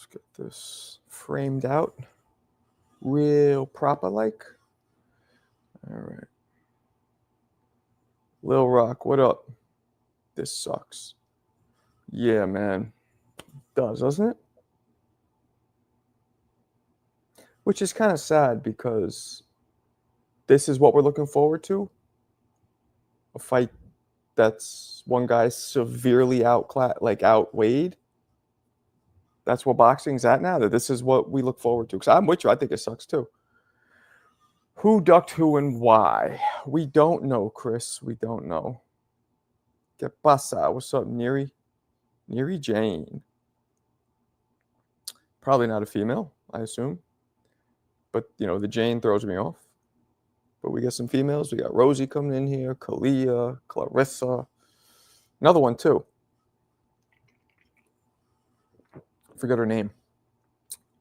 Let's get this framed out real proper like. All right. Lil Rock, what up? This sucks. Yeah, man. Doesn't it? Which is kind of sad because this is what we're looking forward to. A fight that's one guy severely outweighed. That's what boxing's at now. That this is what we look forward to. Because I'm with you. I think it sucks too. Who ducked who and why? We don't know, Chris. We don't know. Que pasa? What's up, Neri? Neri Jane. Probably not a female, I assume. But, the Jane throws me off. But we got some females. We got Rosie coming in here, Kalia, Clarissa. Another one, too. Forget her name.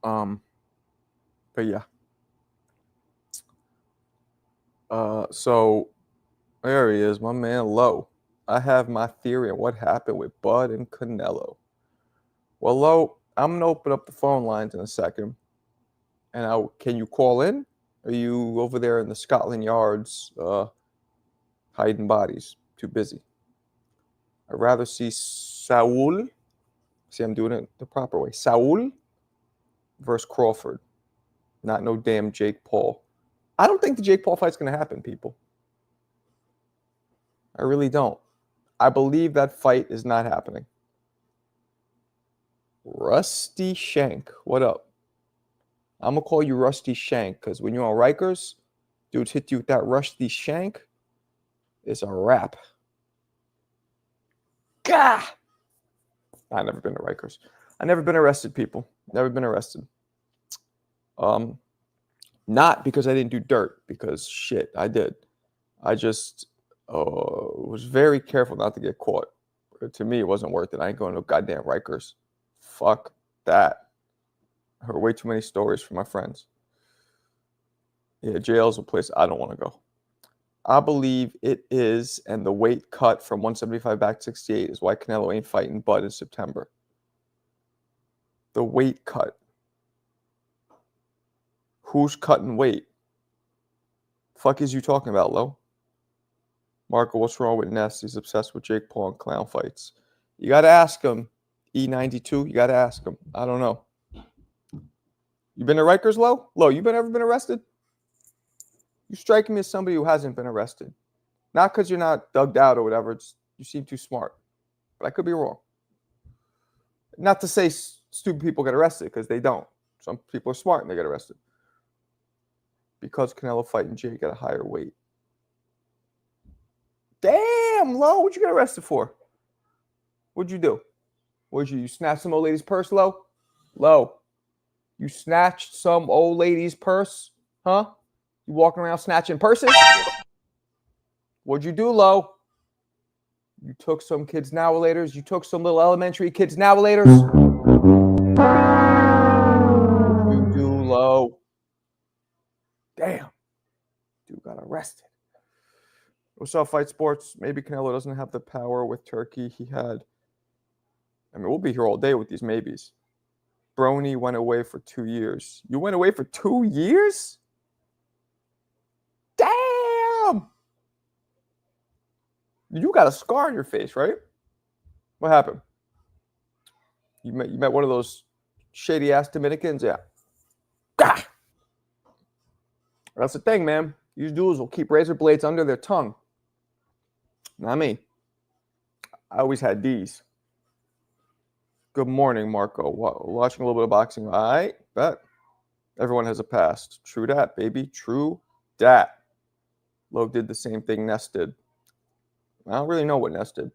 But yeah. So there he is, my man Lo. I have my theory on what happened with Bud and Canelo. Well, Lo, I'm gonna open up the phone lines in a second. And can you call in? Are you over there in the Scotland Yards hiding bodies? Too busy. I'd rather see Saul. See, I'm doing it the proper way. Saul versus Crawford. Not no damn Jake Paul. I don't think the Jake Paul fight's going to happen, people. I really don't. I believe that fight is not happening. Rusty Shank, what up? I'm going to call you Rusty Shank because when you're on Rikers, dudes hit you with that Rusty Shank, it's a wrap. Gah! I've never been to Rikers. I've never been arrested, people. Never been arrested. Not because I didn't do dirt, because shit, I did. I just was very careful not to get caught. To me, it wasn't worth it. I ain't going to goddamn Rikers. Fuck that. I heard way too many stories from my friends. Yeah, jail's a place I don't want to go. I believe it is, and the weight cut from 175 back to 68 is why Canelo ain't fighting Bud in September. The weight cut. Who's cutting weight? Fuck is you talking about, Lo? Marco, what's wrong with Ness? He's obsessed with Jake Paul and clown fights. You got to ask him. E92, you got to ask him. I don't know. You been to Rikers, Lo? Lo, you ever been arrested? You strike me as somebody who hasn't been arrested. Not because you're not dugged out or whatever. You seem too smart. But I could be wrong. Not to say stupid people get arrested, because they don't. Some people are smart and they get arrested. Because Canelo fighting Jake at a higher weight. Damn, Lo, what'd you get arrested for? What'd you do? You snatch some old lady's purse, Lo? Lo, you snatched some old lady's purse? Huh? You walking around snatching purses? What'd you do, Lo? You took some kids' nowalators? You took some little elementary kids' nowalators? What'd you do, Lo? Damn. Dude got arrested. What's up, Fight Sports? Maybe Canelo doesn't have the power with Turkey he had. I mean, we'll be here all day with these maybes. Brony went away for 2 years. You went away for 2 years? Damn! You got a scar on your face, right? What happened? You met one of those shady-ass Dominicans? Yeah. Gah! That's the thing, man. These dudes will keep razor blades under their tongue. Not me. I always had these. Good morning, Marco. Watching a little bit of boxing. All right, bet. Everyone has a past. True that, baby. True that. Logue did the same thing Ness did. I don't really know what Ness did.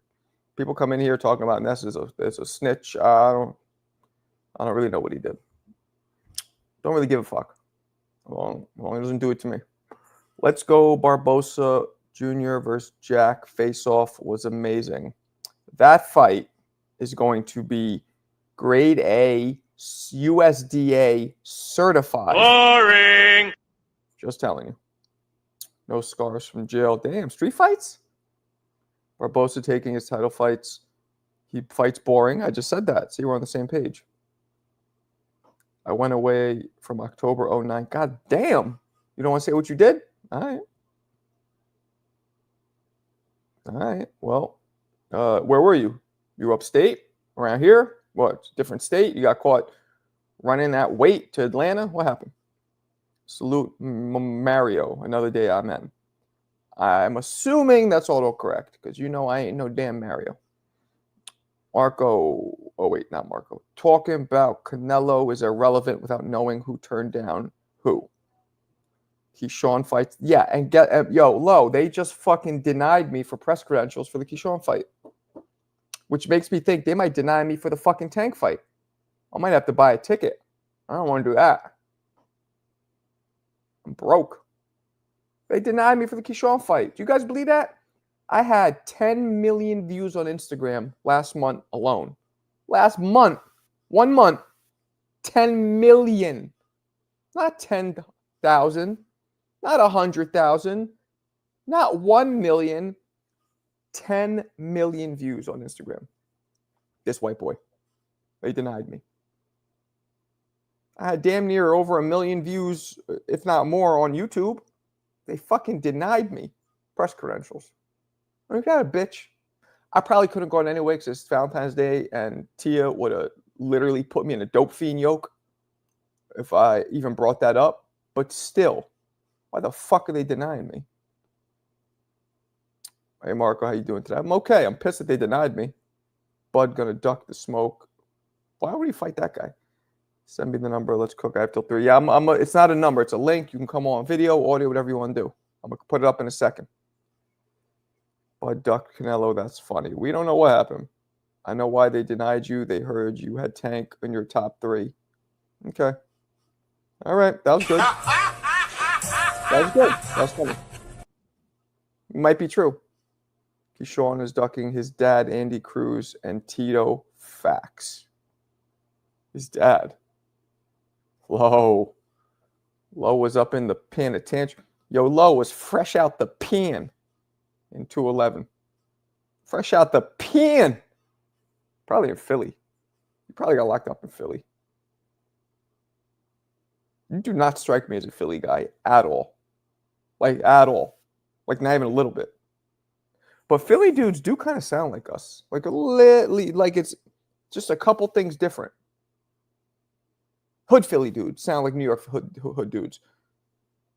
People come in here talking about Ness as a snitch. I don't really know what he did. Don't really give a fuck. Well, he doesn't do it to me. Let's go. Barbosa Jr. versus Jack. Face-off was amazing. That fight is going to be grade A, USDA certified. Boring. Just telling you. No scars from jail. Damn, street fights? Barbosa taking his title fights. He fights boring. I just said that. See, we're on the same page. I went away from October 09. God damn. You don't want to say what you did? All right. All right. Well, where were you? You were upstate? Around here? What? Different state? You got caught running that weight to Atlanta? What happened? Salute Mario. Another day I met him. I'm assuming that's autocorrect because you know I ain't no damn Mario. Marco. Oh, wait, not Marco. Talking about Canelo is irrelevant without knowing who turned down who. Keyshawn fights. Yeah, and Lo, they just fucking denied me for press credentials for the Keyshawn fight, which makes me think they might deny me for the fucking Tank fight. I might have to buy a ticket. I don't want to do that. I'm broke. They denied me for the Keyshawn fight. Do you guys believe that? I had 10 million views on Instagram last month alone. Last month. 1 month. 10 million. Not 10,000. Not 100,000. Not 1 million. 10 million views on Instagram. This white boy. They denied me. I had damn near over 1 million views, if not more, on YouTube. They fucking denied me press credentials. I got a bitch. I probably couldn't have gone anyway because it's Valentine's Day and Tia would have literally put me in a dope fiend yoke if I even brought that up. But still, why the fuck are they denying me? Hey, Marco, how you doing today? I'm okay. I'm pissed that they denied me. Bud gonna duck the smoke. Why would he fight that guy? Send me the number. Let's cook. I have till 3. Yeah, it's not a number. It's a link. You can come on video, audio, whatever you want to do. I'm going to put it up in a second. But Duck Canelo, that's funny. We don't know what happened. I know why they denied you. They heard you had Tank in your top 3. Okay. All right. That was good. That was good. That was funny. It might be true. Keyshawn is ducking his dad, Andy Cruz, and Tito Facts. His dad. Low was up in the penitentiary. Yo, Low was fresh out the pen in 211. Fresh out the pen. Probably in Philly. He probably got locked up in Philly. You do not strike me as a Philly guy at all. Like, at all. Like, not even a little bit. But Philly dudes do kind of sound like us. Like, like it's just a couple things different. Hood Philly dudes sound like New York hood dudes.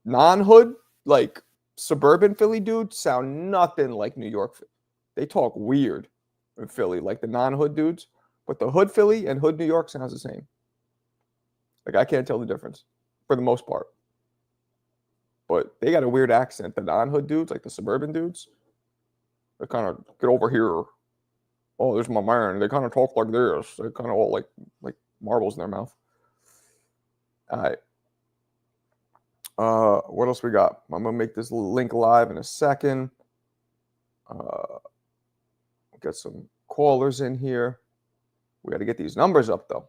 Non-hood, like suburban Philly dudes sound nothing like New York. They talk weird in Philly, like the non-hood dudes. But the hood Philly and hood New York sounds the same. Like, I can't tell the difference for the most part. But they got a weird accent. The non-hood dudes, like the suburban dudes, they kind of get over here. Oh, there's my man. They kind of talk like this. They kind of all like marbles in their mouth. All right. What else we got? I'm gonna make this link live in a second. Get some callers in here. We got to get these numbers up though.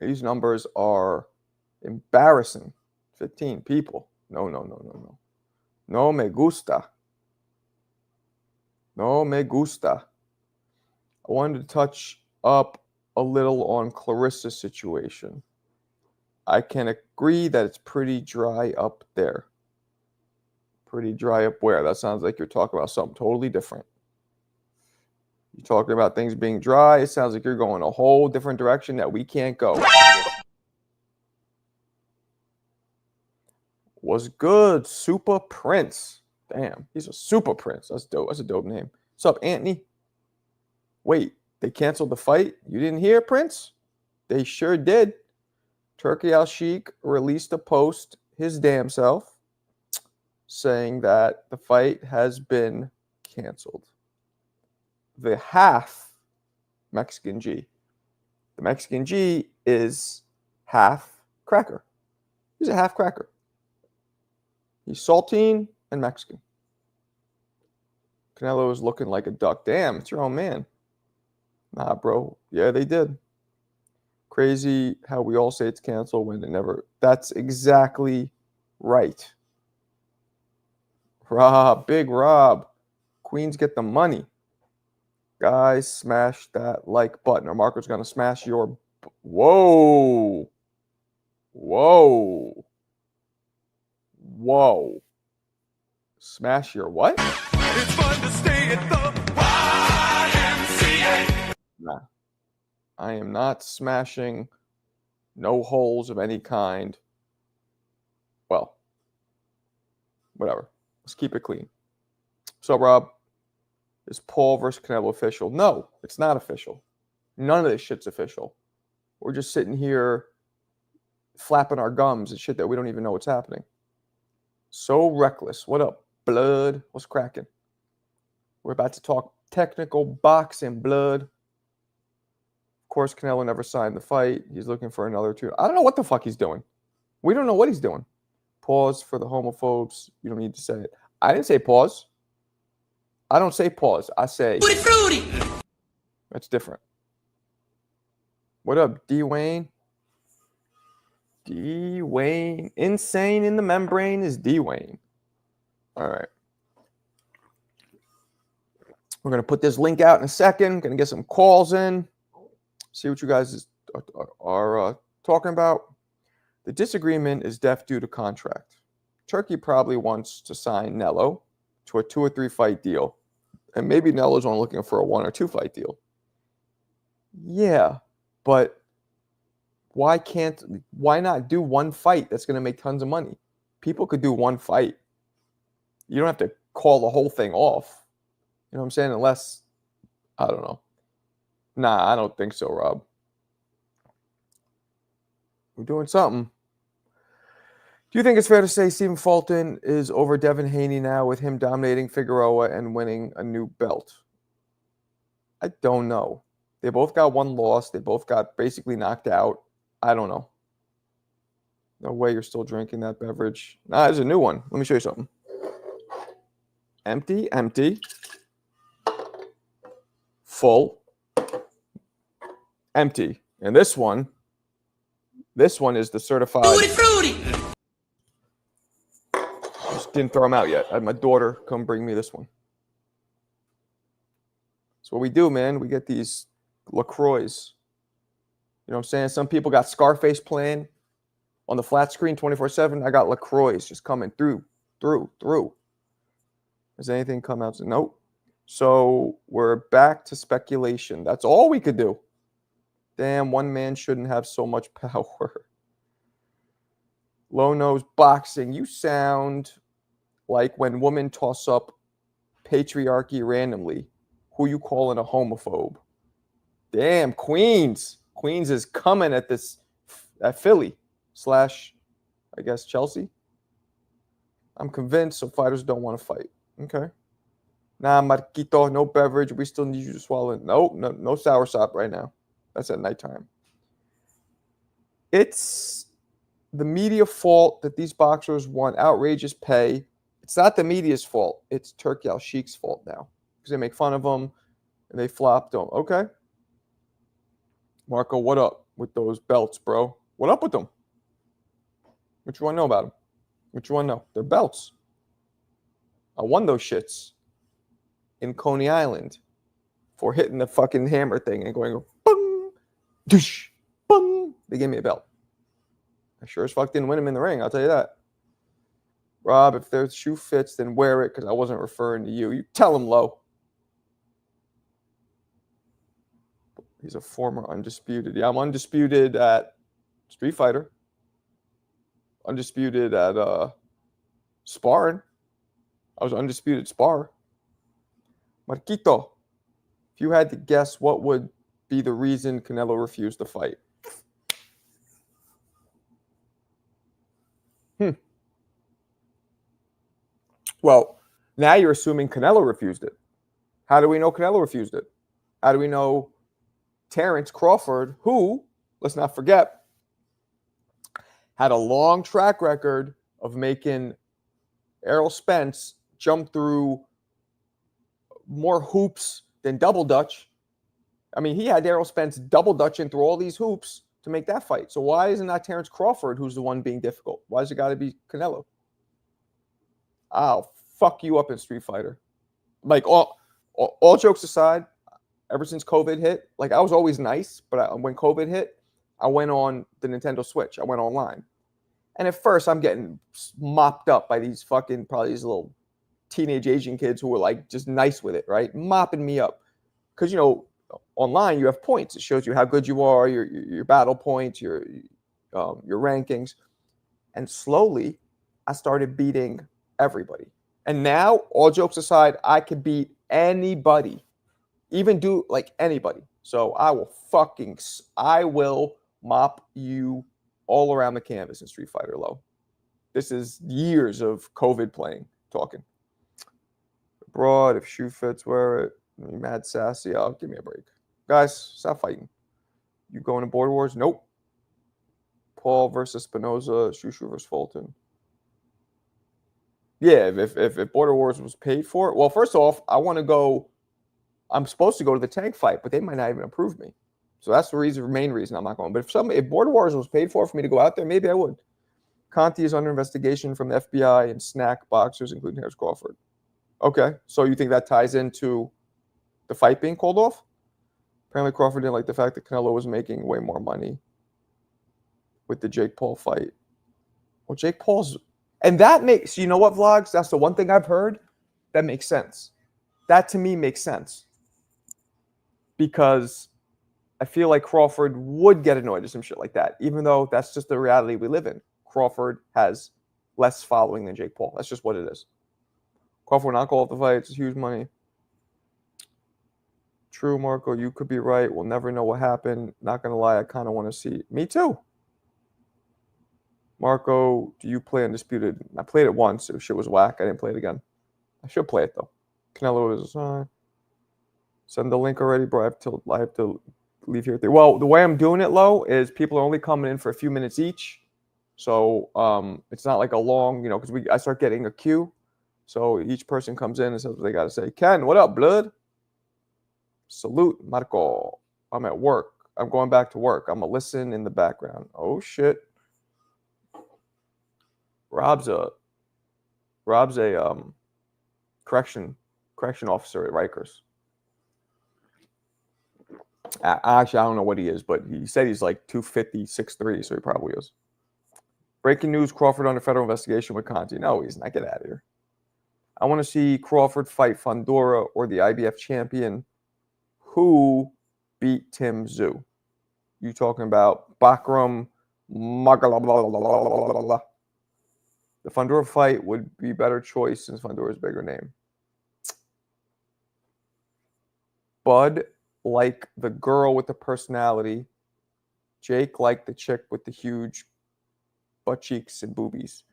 These numbers are embarrassing. 15 people. No. No me gusta. No me gusta. I wanted to touch up a little on Clarissa's situation. I can agree that it's pretty dry up there. Pretty dry up where? That sounds like you're talking about something totally different. You're talking about things being dry. It sounds like you're going a whole different direction that we can't go. Was good. Super Prince. Damn, he's a Super Prince. That's dope. That's a dope name. What's up, Anthony? Wait, they canceled the fight? You didn't hear, Prince? They sure did. Turkey Al-Sheikh released a post, his damn self, saying that the fight has been canceled. The half Mexican G. The Mexican G is half cracker. He's a half cracker. He's saltine and Mexican. Canelo is looking like a duck. Damn, it's your own man. Nah, bro. Yeah, they did. Crazy how we all say it's canceled when it never. That's exactly right. Rob, big Rob. Queens get the money. Guys, smash that like button. Or Marco's going to smash your. Whoa. Whoa. Whoa. Smash your what? It's fun to stay at the YMCA. Nah. I am not smashing no holes of any kind. Well, whatever. Let's keep it clean. So, Rob, is Paul versus Canelo official? No, it's not official. None of this shit's official. We're just sitting here flapping our gums and shit that we don't even know what's happening. So reckless. What up, blood? What's cracking? We're about to talk technical boxing, blood. Of course, Canelo never signed the fight. He's looking for another two. I don't know what the fuck he's doing. We don't know what he's doing. Pause for the homophobes. You don't need to say it. I didn't say pause. I don't say pause. I say Fruity, fruity. that's different. What up, D. Wayne? D. Wayne. Insane in the membrane is D. Wayne. All right. We're going to put this link out in a second. Going to get some calls in. See what you guys are talking about. The disagreement is deaf due to contract. Turkey probably wants to sign Nello to a 2 or 3 fight deal. And maybe Nelo's only looking for a 1 or 2 fight deal. Yeah, but why not do one fight that's going to make tons of money? People could do one fight. You don't have to call the whole thing off. You know what I'm saying? Unless, I don't know. Nah, I don't think so, Rob. We're doing something. Do you think it's fair to say Stephen Fulton is over Devin Haney now with him dominating Figueroa and winning a new belt? I don't know. They both got one loss. They both got basically knocked out. I don't know. No way you're still drinking that beverage. Nah, there's a new one. Let me show you something. Empty, empty. Full. Empty. And this one is the certified. Fruity, fruity. Just didn't throw them out yet. I had my daughter come bring me this one. That's what we do, man. We get these LaCroix. You know what I'm saying? Some people got Scarface playing on the flat screen 24/7. I got LaCroix just coming through. Has anything come out? Nope. So we're back to speculation. That's all we could do. Damn, one man shouldn't have so much power. Low nose boxing. You sound like when women toss up patriarchy randomly. Who you calling a homophobe? Damn, Queens. Queens is coming at Philly / I guess Chelsea. I'm convinced some fighters don't want to fight. Okay. Nah, Marquito, no beverage. We still need you to swallow it. No sour sop right now. That's at nighttime. It's the media fault that these boxers want outrageous pay. It's not the media's fault. It's Turki Al-Sheikh's fault now. Because they make fun of them and they flop. Don't. Okay. Marco, what up with those belts, bro? What up with them? What you want to know about them? What you want to know? They're belts. I won those shits in Coney Island for hitting the fucking hammer thing and going boom, doosh, boom. They gave me a belt. I sure as fuck didn't win them in the ring, I'll tell you that. Rob, if their shoe fits, then wear it because I wasn't referring to you. You tell him, Low. He's a former undisputed. Yeah, I'm undisputed at Street Fighter. Undisputed at sparring. I was undisputed spar. Marquito, if you had to guess, what would be the reason Canelo refused to fight? Well, now you're assuming Canelo refused it. How do we know Canelo refused it? How do we know Terrence Crawford, who, let's not forget, had a long track record of making Errol Spence jump through more hoops than double dutch. I mean, he had Errol Spence double dutching through all these hoops to make that fight. So why isn't that Terrence Crawford who's the one being difficult? Why has it got to be Canelo? I'll fuck you up in Street Fighter. Like, all jokes aside, ever since COVID hit, like, I was always nice, but when COVID hit, I went on the Nintendo Switch. I went online. And at first, I'm getting mopped up by these fucking, probably these little teenage Asian kids who were like just nice with it, right? Mopping me up. Because, online you have points. It shows you how good you are, your battle points, your rankings. And slowly, I started beating everybody. And now, all jokes aside, I could beat anybody, even do like anybody. So I will mop you all around the canvas in Street Fighter Low. This is years of COVID playing, talking. Broad, if shoe fits, wear it. You mad sassy. Oh, give me a break. Guys, stop fighting. You going to Border Wars? Nope. Paul versus Spinoza, Shushu versus Fulton. Yeah, if Border Wars was paid for, well, first off, I'm supposed to go to the tank fight, but they might not even approve me. So that's the main reason I'm not going. But if Border Wars was paid for me to go out there, maybe I would. Conti is under investigation from the FBI and snack boxers, including Harris Crawford. Okay, so you think that ties into the fight being called off? Apparently Crawford didn't like the fact that Canelo was making way more money with the Jake Paul fight. Well, Jake Paul's... And that makes... You know what, Vlogs? That's the one thing I've heard that makes sense. That, to me, makes sense. Because I feel like Crawford would get annoyed at some shit like that, even though that's just the reality we live in. Crawford has less following than Jake Paul. That's just what it is. Crawford will not call off the fight. It's huge money. True, Marco. You could be right. We'll never know what happened. Not going to lie. I kind of want to see. Me too. Marco, do you play Undisputed? I played it once. If shit was whack, I didn't play it again. I should play it, though. Canelo is... send the link already, bro. I have to leave here. Well, the way I'm doing it, Low, is people are only coming in for a few minutes each. So it's not like a long, because I start getting a queue. So each person comes in and says what they got to say. Ken, what up, blood? Salute, Marco. I'm at work. I'm going back to work. I'm going to listen in the background. Oh, shit. Rob's a correction officer at Rikers. Actually, I don't know what he is, but he said he's like 250, 6'3", so he probably is. Breaking news, Crawford under federal investigation with Conti. No, he's not. Get out of here. I want to see Crawford fight Fundora or the IBF champion who beat Tim Tszyu. You talking about Bakram Magala. The Fundora fight would be better choice since Fundora's bigger name. Bud like the girl with the personality. Jake like the chick with the huge butt cheeks and boobies.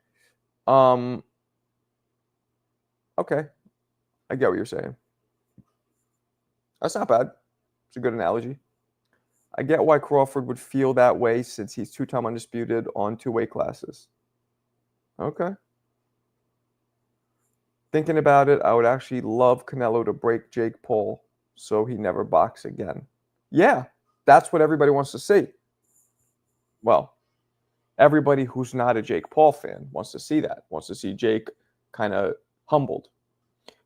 Okay. I get what you're saying. That's not bad. It's a good analogy. I get why Crawford would feel that way since he's two-time undisputed on 2 weight classes. Okay. Thinking about it, I would actually love Canelo to break Jake Paul so he never box again. Yeah, that's what everybody wants to see. Well, everybody who's not a Jake Paul fan wants to see that. Wants to see Jake kind of humbled.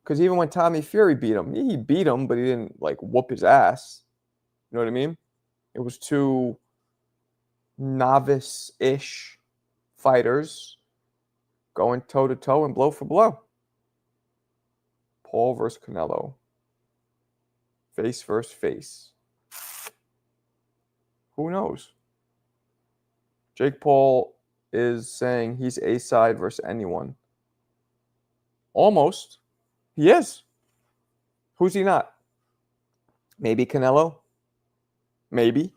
Because even when Tommy Fury beat him, he beat him, but he didn't like whoop his ass. You know what I mean? It was 2 novice-ish fighters going toe-to-toe and blow for blow. Paul versus Canelo. Face versus face. Who knows? Jake Paul is saying he's A-side versus anyone. Almost. He is. Who's he not? Maybe Canelo? Maybe.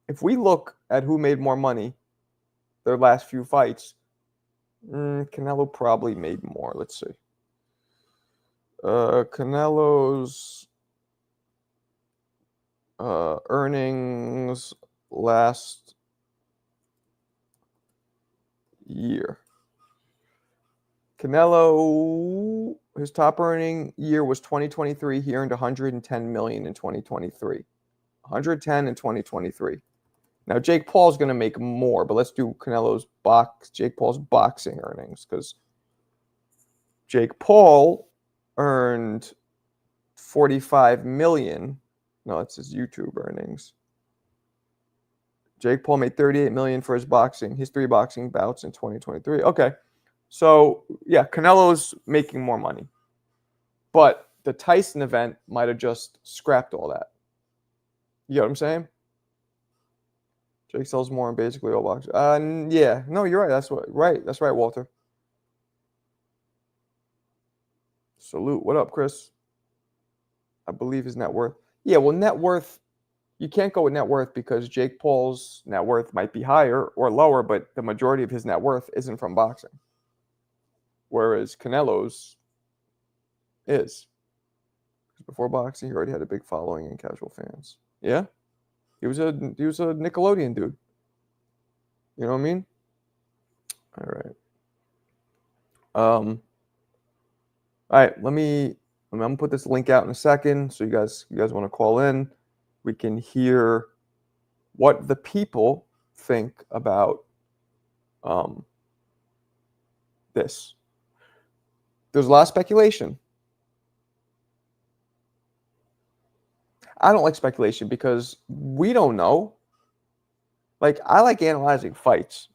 If we look at who made more money their last few fights, Canelo probably made more. Let's see. Canelo's earnings last year. Canelo, his top earning year was 2023. He earned $110 million in 2023. 110 in 2023. Now Jake Paul's going to make more, but let's do Jake Paul's boxing earnings, because Jake Paul earned $45 million. No, that's his YouTube earnings. Jake Paul made $38 million for his 3 boxing bouts in 2023. Okay. So, yeah, Canelo's making more money. But the Tyson event might have just scrapped all that. You know what I'm saying? Jake sells more in basically all boxing. Yeah. No, you're right. That's right, Walter. Salute. What up, Chris? I believe his net worth. Yeah, well, net worth, you can't go with net worth because Jake Paul's net worth might be higher or lower, but the majority of his net worth isn't from boxing. Whereas Canelo's is. Before boxing, he already had a big following and casual fans. Yeah? He was a Nickelodeon dude. You know what I mean? All right. All right, I'm gonna put this link out in a second. So you guys want to call in. We can hear what the people think about this. There's a lot of speculation. I don't like speculation because we don't know. Like, I like analyzing fights.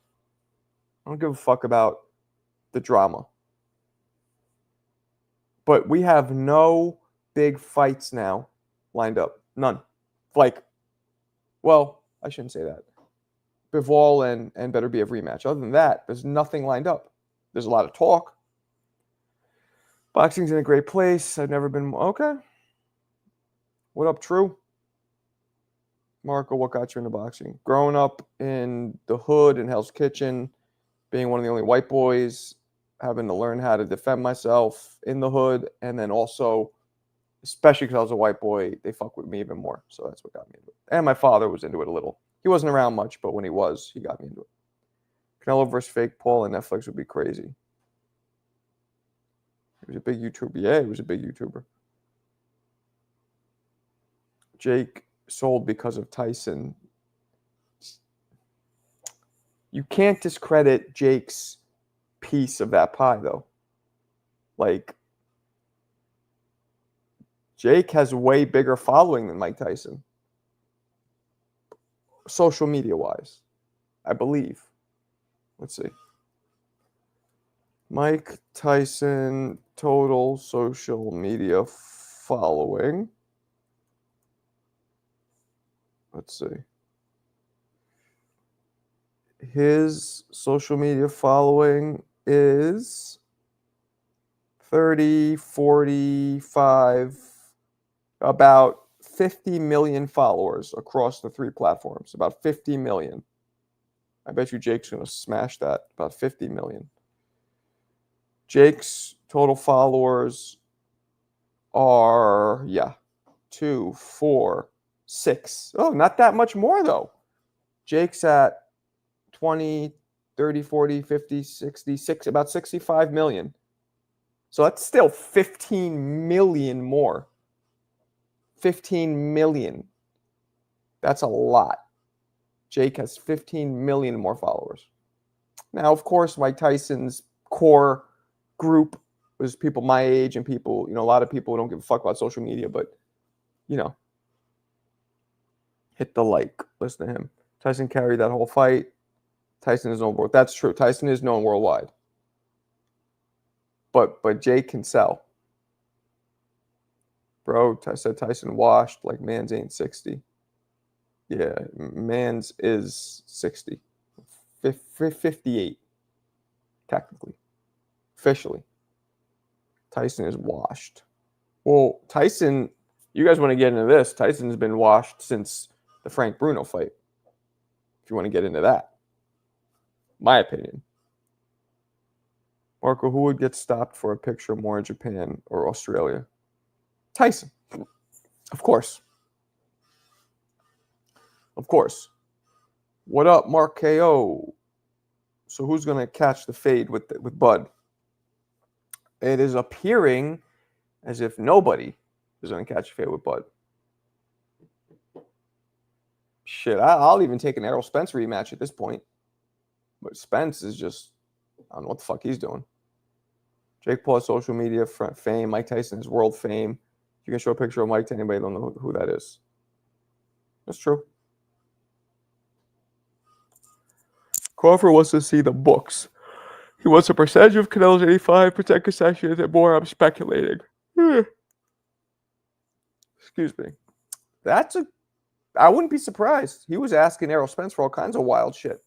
I don't give a fuck about the drama. But we have no big fights now lined up. None. Like, well, I shouldn't say that. Bivol and Beterbiev rematch. Other than that, there's nothing lined up. There's a lot of talk. Boxing's in a great place. I've never been... Okay. What up, True? Marco, what got you into boxing? Growing up in the hood in Hell's Kitchen, being one of the only white boys, having to learn how to defend myself in the hood, and then also, especially because I was a white boy, they fuck with me even more. So that's what got me into it. And my father was into it a little. He wasn't around much, but when he was, he got me into it. Canelo versus fake Paul and Netflix would be crazy. He was a big YouTuber. Yeah, he was a big YouTuber. Jake sold because of Tyson. You can't discredit Jake's piece of that pie, though. Like, Jake has a way bigger following than Mike Tyson. Social media-wise, I believe. Let's see. Mike Tyson total social media following. Let's see. His social media following is 30, 45, about 50 million followers across the 3 platforms. About 50 million. I bet you Jake's going to smash that. About 50 million. Jake's total followers are, 2, 4, 6. Oh, not that much more, though. Jake's at 20, 30, 40, 50, 60, about 65 million. So that's still 15 million more. 15 million. That's a lot. Jake has 15 million more followers. Now, of course, Mike Tyson's core group was people my age and people, a lot of people who don't give a fuck about social media, but, hit the like. Listen to him. Tyson carried that whole fight. Tyson is known worldwide. That's true. Tyson is known worldwide. But Jake can sell. Bro, I said Tyson washed like Mans ain't 60. Yeah, Mans is 60. 58, technically. Officially. Tyson is washed. Well, Tyson, you guys want to get into this. Tyson's been washed since the Frank Bruno fight. If you want to get into that. My opinion. Marco, who would get stopped for a picture more in Japan or Australia? Tyson. Of course. Of course. What up, Mark KO? So who's going to catch the fade with Bud? It is appearing as if nobody is going to catch a fade with Bud. Shit, I'll even take an Errol Spence rematch at this point. But Spence is just, I don't know what the fuck he's doing. Jake Paul has social media fame. Mike Tyson has world fame. You can show a picture of Mike to anybody who don't know who that is. That's true. Crawford wants to see the books. He wants a percentage of Canelo's 85% concessions and more. I'm speculating. Excuse me. I wouldn't be surprised. He was asking Errol Spence for all kinds of wild shit.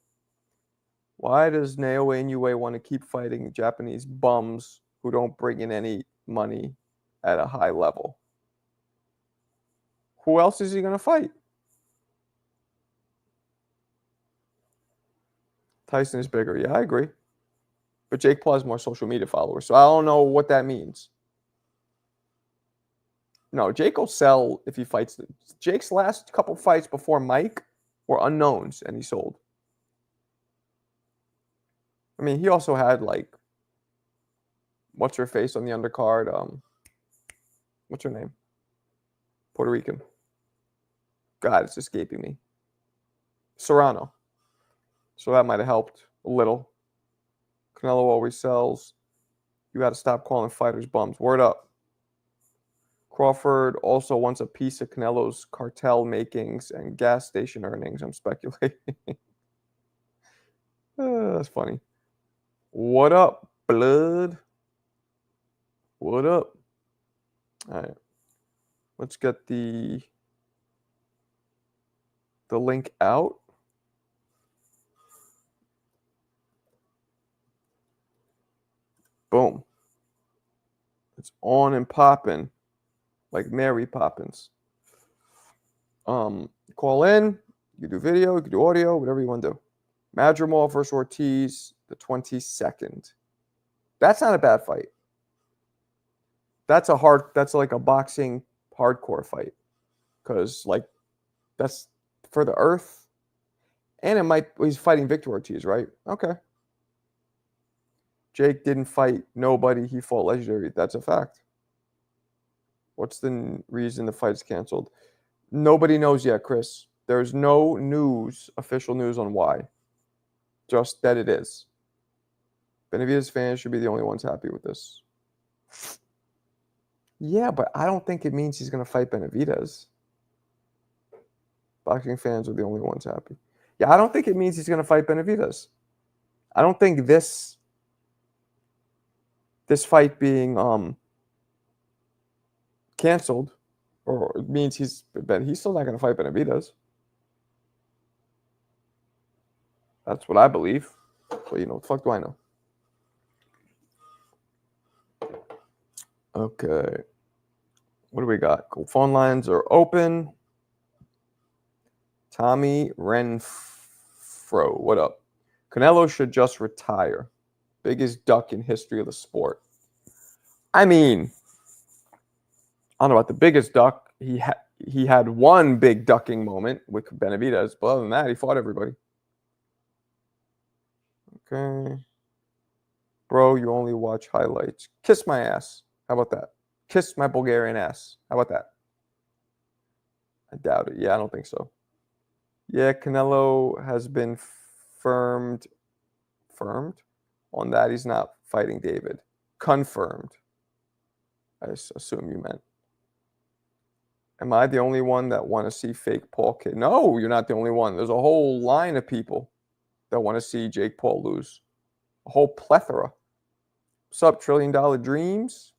Why does Naoya Inoue want to keep fighting Japanese bums who don't bring in any money at a high level? Who else is he going to fight? Tyson is bigger. Yeah, I agree. But Jake Paul has more social media followers, so I don't know what that means. No, Jake will sell if he fights. Jake's last couple fights before Mike were unknowns, and he sold. I mean, he also had, like, what's her face on the undercard? What's her name? Puerto Rican. God, it's escaping me. Serrano. So that might have helped a little. Canelo always sells. You got to stop calling fighters bums. Word up. Crawford also wants a piece of Canelo's cartel makings and gas station earnings. I'm speculating. That's funny. What up, blood? What up? All right. Let's get the link out. Boom. It's on and popping like Mary Poppins. Call in. You can do video, you can do audio, whatever you want to do. Madrimal versus Ortiz, the 22nd. That's not a bad fight. That's like a boxing hardcore fight. Because, like, that's for the earth. And he's fighting Victor Ortiz, right? Okay. Jake didn't fight nobody. He fought Legendary. That's a fact. What's the reason the fight's canceled? Nobody knows yet, Chris. There's no official news on why. Just that it is. Benavidez fans should be the only ones happy with this. Yeah, but I don't think it means he's going to fight Benavidez. Boxing fans are the only ones happy. Yeah, I don't think it means he's going to fight Benavidez. I don't think this fight being canceled or it means he's still not going to fight Benavidez. That's what I believe. But, what the fuck do I know? Okay. What do we got? Cool. Phone lines are open. Tommy Renfro, what up? Canelo should just retire. Biggest duck in history of the sport. I mean, I don't know about the biggest duck. He had one big ducking moment with Benavidez, but other than that, he fought everybody. Okay. Bro, you only watch highlights. Kiss my ass. How about that? Kiss my Bulgarian ass. How about that? I doubt it. Yeah, I don't think so. Yeah, Canelo has been firmed on that. He's not fighting David. Confirmed. I assume you meant. Am I the only one that want to see fake Paul kid? No, you're not the only one. There's a whole line of people that want to see Jake Paul lose. A whole plethora. What's up, $1 trillion dreams?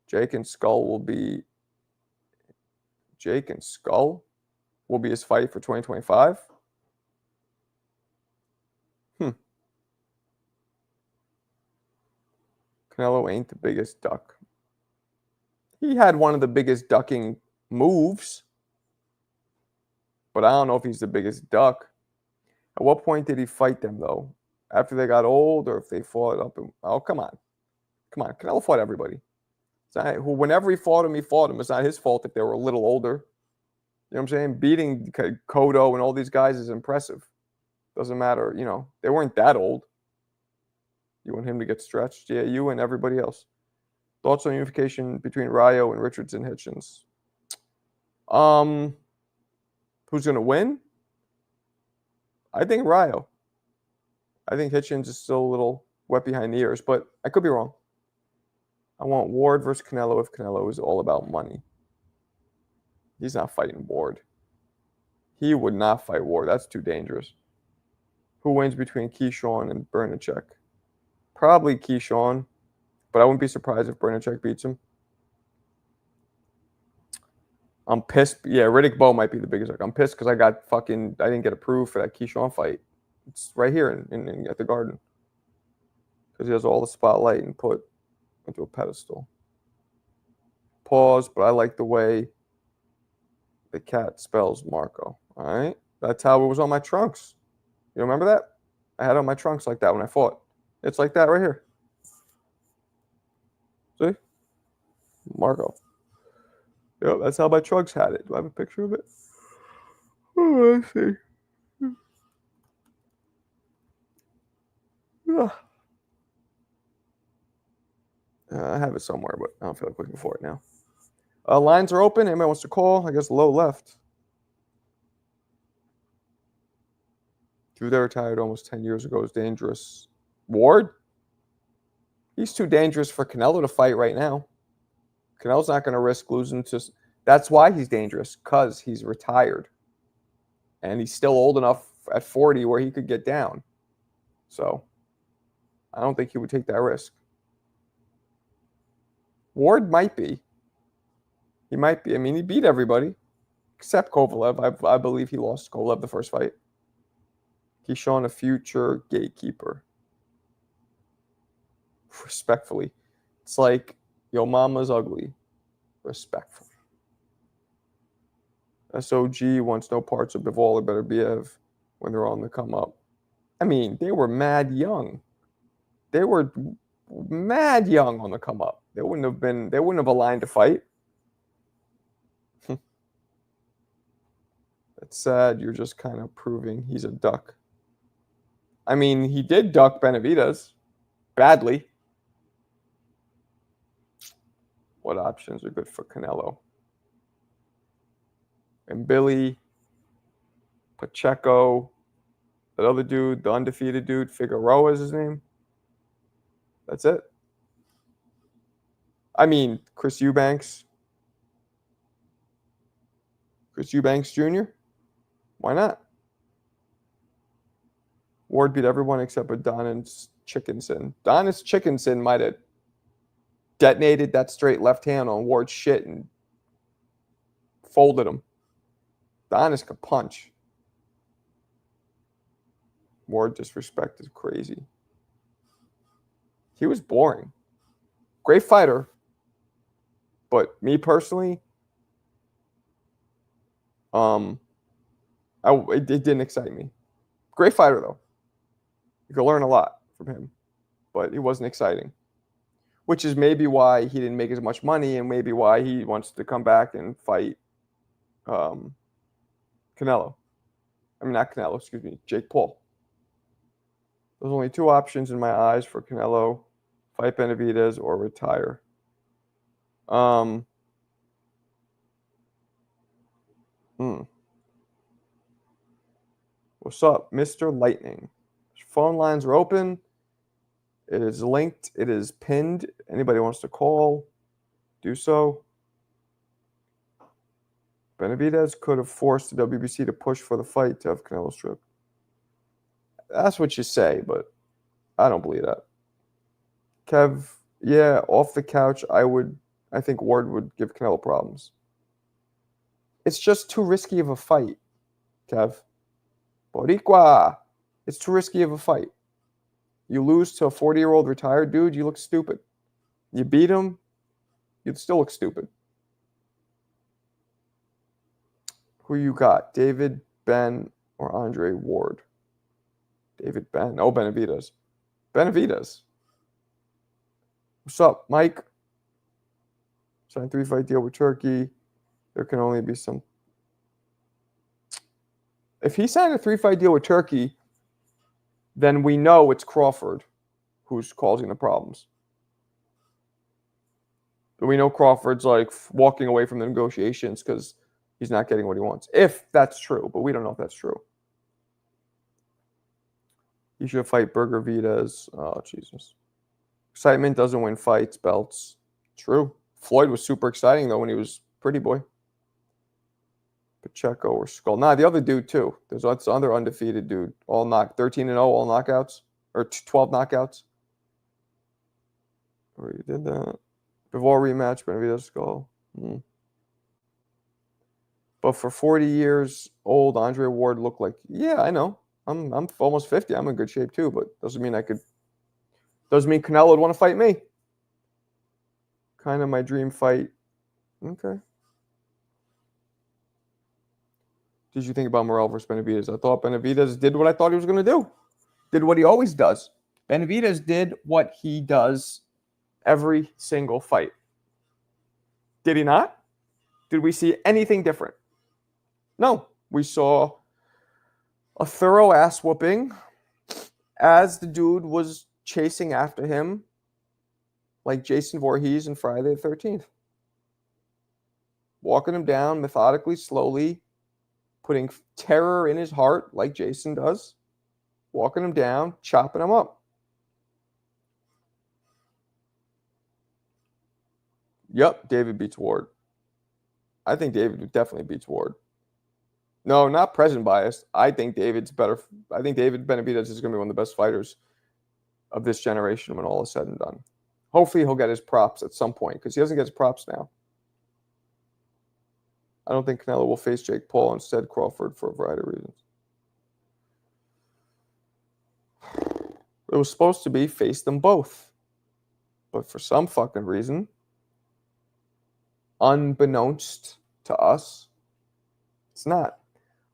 Jake and Skull will be his fight for 2025. Canelo ain't the biggest duck. He had one of the biggest ducking moves, but I don't know if he's the biggest duck. At what point did he fight them, though? After they got old, or if they fought up? Oh, come on. Canelo fought everybody. Whenever he fought him. It's not his fault if they were a little older. You know what I'm saying? Beating Cotto and all these guys is impressive. Doesn't matter, they weren't that old. You want him to get stretched? Yeah, you and everybody else. Thoughts on unification between Rayo and Richardson Hitchens? Who's going to win? I think Rayo. I think Hitchens is still a little wet behind the ears, but I could be wrong. I want Ward versus Canelo if Canelo is all about money. He's not fighting Ward. He would not fight Ward. That's too dangerous. Who wins between Keyshawn and Bernacek? Probably Keyshawn, but I wouldn't be surprised if Bernacek beats him. I'm pissed. Yeah, Riddick Bowe might be the biggest. I'm pissed because I didn't get approved for that Keyshawn fight. It's right here at the Garden because he has all the spotlight and put into a pedestal. Pause, but I like the way the cat spells Marco. All right, that's how it was on my trunks. You remember that? I had it on my trunks like that when I fought. It's like that right here. See? Marco. Yep, that's how my trunks had it. Do I have a picture of it? Oh, let's see. I have it somewhere, but I don't feel like looking for it now. Lines are open. Anybody wants to call? I guess low left. Dude that retired almost 10 years ago is dangerous. Ward? He's too dangerous for Canelo to fight right now. Canelo's not going to risk losing to... That's why he's dangerous, because he's retired. And he's still old enough at 40 where he could get down. So, I don't think he would take that risk. Ward might be. He might be. I mean, he beat everybody except Kovalev. I believe he lost Kovalev the first fight. He's shown a future gatekeeper. Respectfully. It's like, yo mama's ugly. Respectfully. SOG wants no parts of Bivol or Beterbiev when they're on the come up. I mean, they were mad young. They were mad young on the come up. They wouldn't have aligned to fight. That's sad. You're just kind of proving he's a duck. I mean, he did duck Benavidez badly. What options are good for Canelo? And Billy, Pacheco, that other dude, the undefeated dude, Figueroa is his name. That's it. I mean, Chris Eubanks. Chris Eubanks Jr.? Why not? Ward beat everyone except Adonis Chickenson. Adonis Chickenson might have detonated that straight left hand on Ward's shit and folded him. Adonis could punch. Ward disrespect is crazy. He was boring. Great fighter. But me personally, it didn't excite me. Great fighter, though. You could learn a lot from him. But he wasn't exciting. Which is maybe why he didn't make as much money and maybe why he wants to come back and fight Canelo. I mean, not Canelo, excuse me, Jake Paul. There's only two options in my eyes for Canelo. Fight Benavidez or retire. What's up, Mr. Lightning? Phone lines are open. It is linked. It is pinned. Anybody wants to call, do so. Benavidez could have forced the WBC to push for the fight to have Canelo stripped. That's what you say, but I don't believe that. Kev, yeah, off the couch, I think Ward would give Canelo problems. It's just too risky of a fight, Kev. Boricua, it's too risky of a fight. You lose to a 40-year-old retired dude, you look stupid. You beat him, you'd still look stupid. Who you got? David, Ben, or Andre Ward? David, Ben. Oh, Benavidez. Benavidez. What's up, Mike? Signed 3-fight deal with Turkey. There can only be some. If he signed a 3-fight deal with Turkey, then we know it's Crawford who's causing the problems. But we know Crawford's like walking away from the negotiations because he's not getting what he wants. If that's true, but we don't know if that's true. He should fight Burger Vitas. Oh, Jesus. Excitement doesn't win fights, belts. True. Floyd was super exciting, though, when he was pretty boy. Pacheco or Skull. Nah, the other dude too. There's that's other undefeated dude. All 13-0, all knockouts or 12 knockouts. Or you did that. Bivol rematch, Benavidez Skull. But for 40 years old, Andre Ward looked like, yeah, I know. I'm almost 50. I'm in good shape too, but doesn't mean Canelo would want to fight me. Kind of my dream fight. Okay. Did you think about Morrell versus Benavidez? I thought Benavidez did what I thought he was going to do. Did what he always does. Benavidez did what he does every single fight. Did he not? Did we see anything different? No. We saw a thorough ass whooping as the dude was chasing after him like Jason Voorhees in Friday the 13th. Walking him down methodically, slowly, putting terror in his heart like Jason does, walking him down, chopping him up. Yep, David beats Ward. I think David definitely beats Ward. No, not present bias. I think David's better. I think David Benavidez is going to be one of the best fighters of this generation when all is said and done. Hopefully he'll get his props at some point because he doesn't get his props now. I don't think Canelo will face Jake Paul, instead Crawford, for a variety of reasons. It was supposed to be face them both. But for some fucking reason, unbeknownst to us, it's not.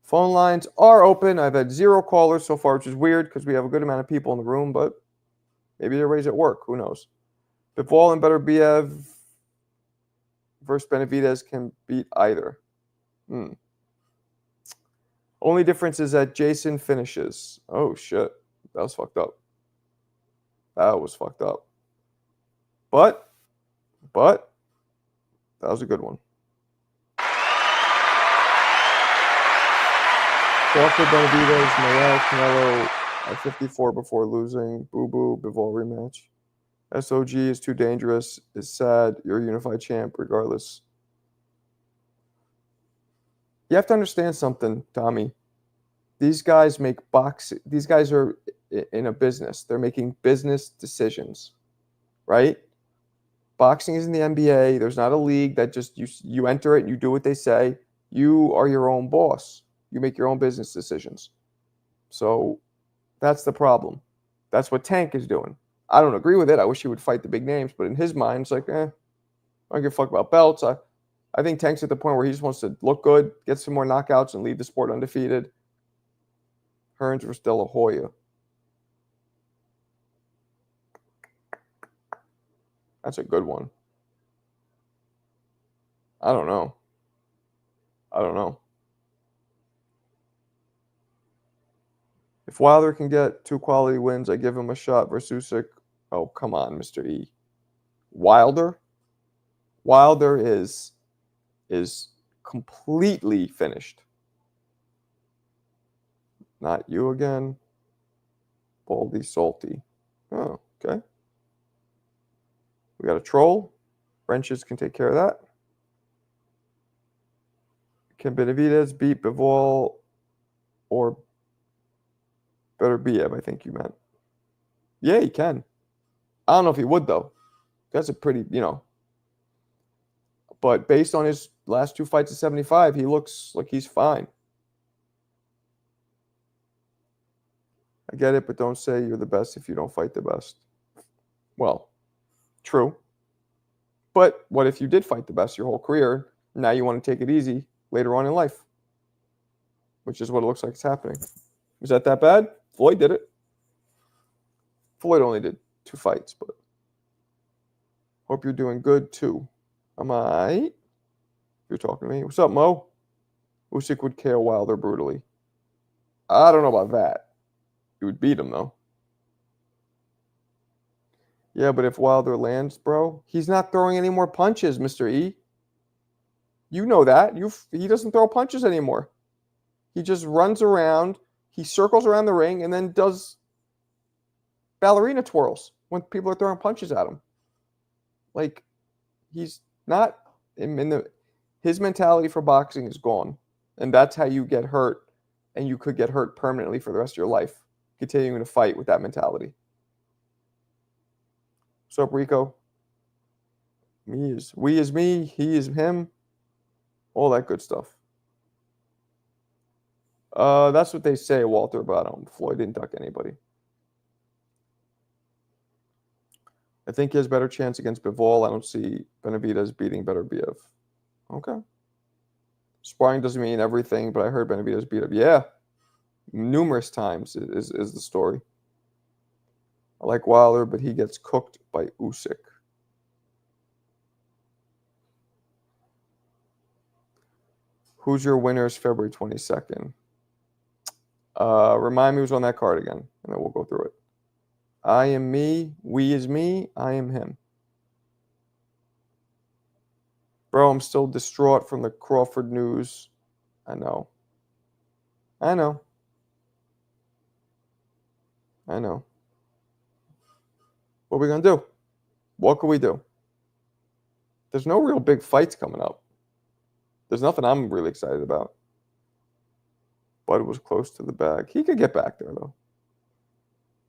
Phone lines are open. I've had 0 callers so far, which is weird because we have a good amount of people in the room, but maybe everybody's at work. Who knows? Bivol and Beterbiev versus Benavidez can beat either. Only difference is that Jason finishes. Oh, shit. That was fucked up. That was fucked up. But, that was a good one. Crawford, Benavidez, Morrell, Canelo at 54 before losing. Boo-boo, Bivol rematch. SOG is too dangerous. Is sad. You're a unified champ regardless. You have to understand something, Tommy. These guys make boxing. These guys are in a business. They're making business decisions, right? Boxing is in the NBA. There's not a league that just you enter it and you do what they say. You are your own boss. You make your own business decisions. So that's the problem. That's what Tank is doing. I don't agree with it. I wish he would fight the big names, but in his mind, it's like, I don't give a fuck about belts. I think Tank's at the point where he just wants to look good, get some more knockouts, and leave the sport undefeated. Hearns versus De La Hoya. That's a good one. I don't know. If Wilder can get 2 quality wins, I give him a shot versus Usyk. Oh, come on, Mr. E. Wilder is completely finished. Not you again. Baldy Salty. Oh, okay. We got a troll. Wrenches can take care of that. Can Benavidez beat Bivol or Beterbiev, I think you meant. Yeah, he can. I don't know if he would, though. That's a pretty, But based on his last 2 fights at 75, he looks like he's fine. I get it, but don't say you're the best if you don't fight the best. Well, true. But what if you did fight the best your whole career? Now you want to take it easy later on in life, which is what it looks like it's happening. Is that bad? Floyd did it. Floyd only did 2 fights, but hope you're doing good too. Am I? You're talking to me. What's up, Mo? Usyk would KO Wilder brutally. I don't know about that. He would beat him, though. Yeah, but if Wilder lands, bro, he's not throwing any more punches, Mr. E. You know that. He doesn't throw punches anymore. He just runs around. He circles around the ring and then does ballerina twirls when people are throwing punches at him. Like, he's not his mentality for boxing is gone. And that's how you get hurt, and you could get hurt permanently for the rest of your life, continuing to fight with that mentality. What's up, Rico? We is me, he is him, all that good stuff. That's what they say, Walter, about him. Floyd didn't duck anybody. I think he has a better chance against Bivol. I don't see Benavidez beating Beterbiev. Okay. Sparring doesn't mean everything, but I heard Benavidez beat him. Yeah. Numerous times is the story. I like Wilder, but he gets cooked by Usyk. Who's your winners February 22nd? Remind me who's on that card again, and then we'll go through it. I am me. We is me. I am him. Bro, I'm still distraught from the Crawford news. I know. I know. I know. What are we going to do? What can we do? There's no real big fights coming up. There's nothing I'm really excited about. Bud was close to the bag. He could get back there, though.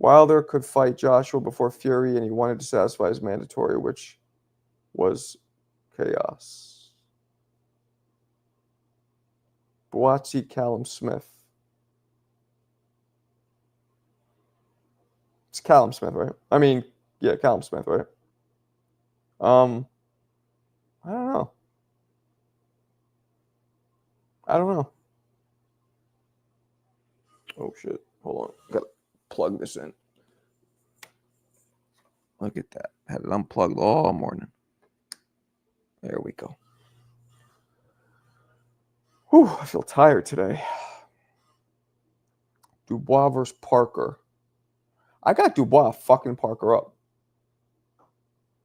Wilder could fight Joshua before Fury, and he wanted to satisfy his mandatory, which was chaos. Boatsy Callum Smith. It's Callum Smith, right? I mean, yeah, Callum Smith, right? I don't know. I don't know. Oh, shit. Hold on. Gotta plug this in. Look at that. Had it unplugged all morning. There we go. Whew, I feel tired today. Dubois versus Parker. I got Dubois fucking Parker up.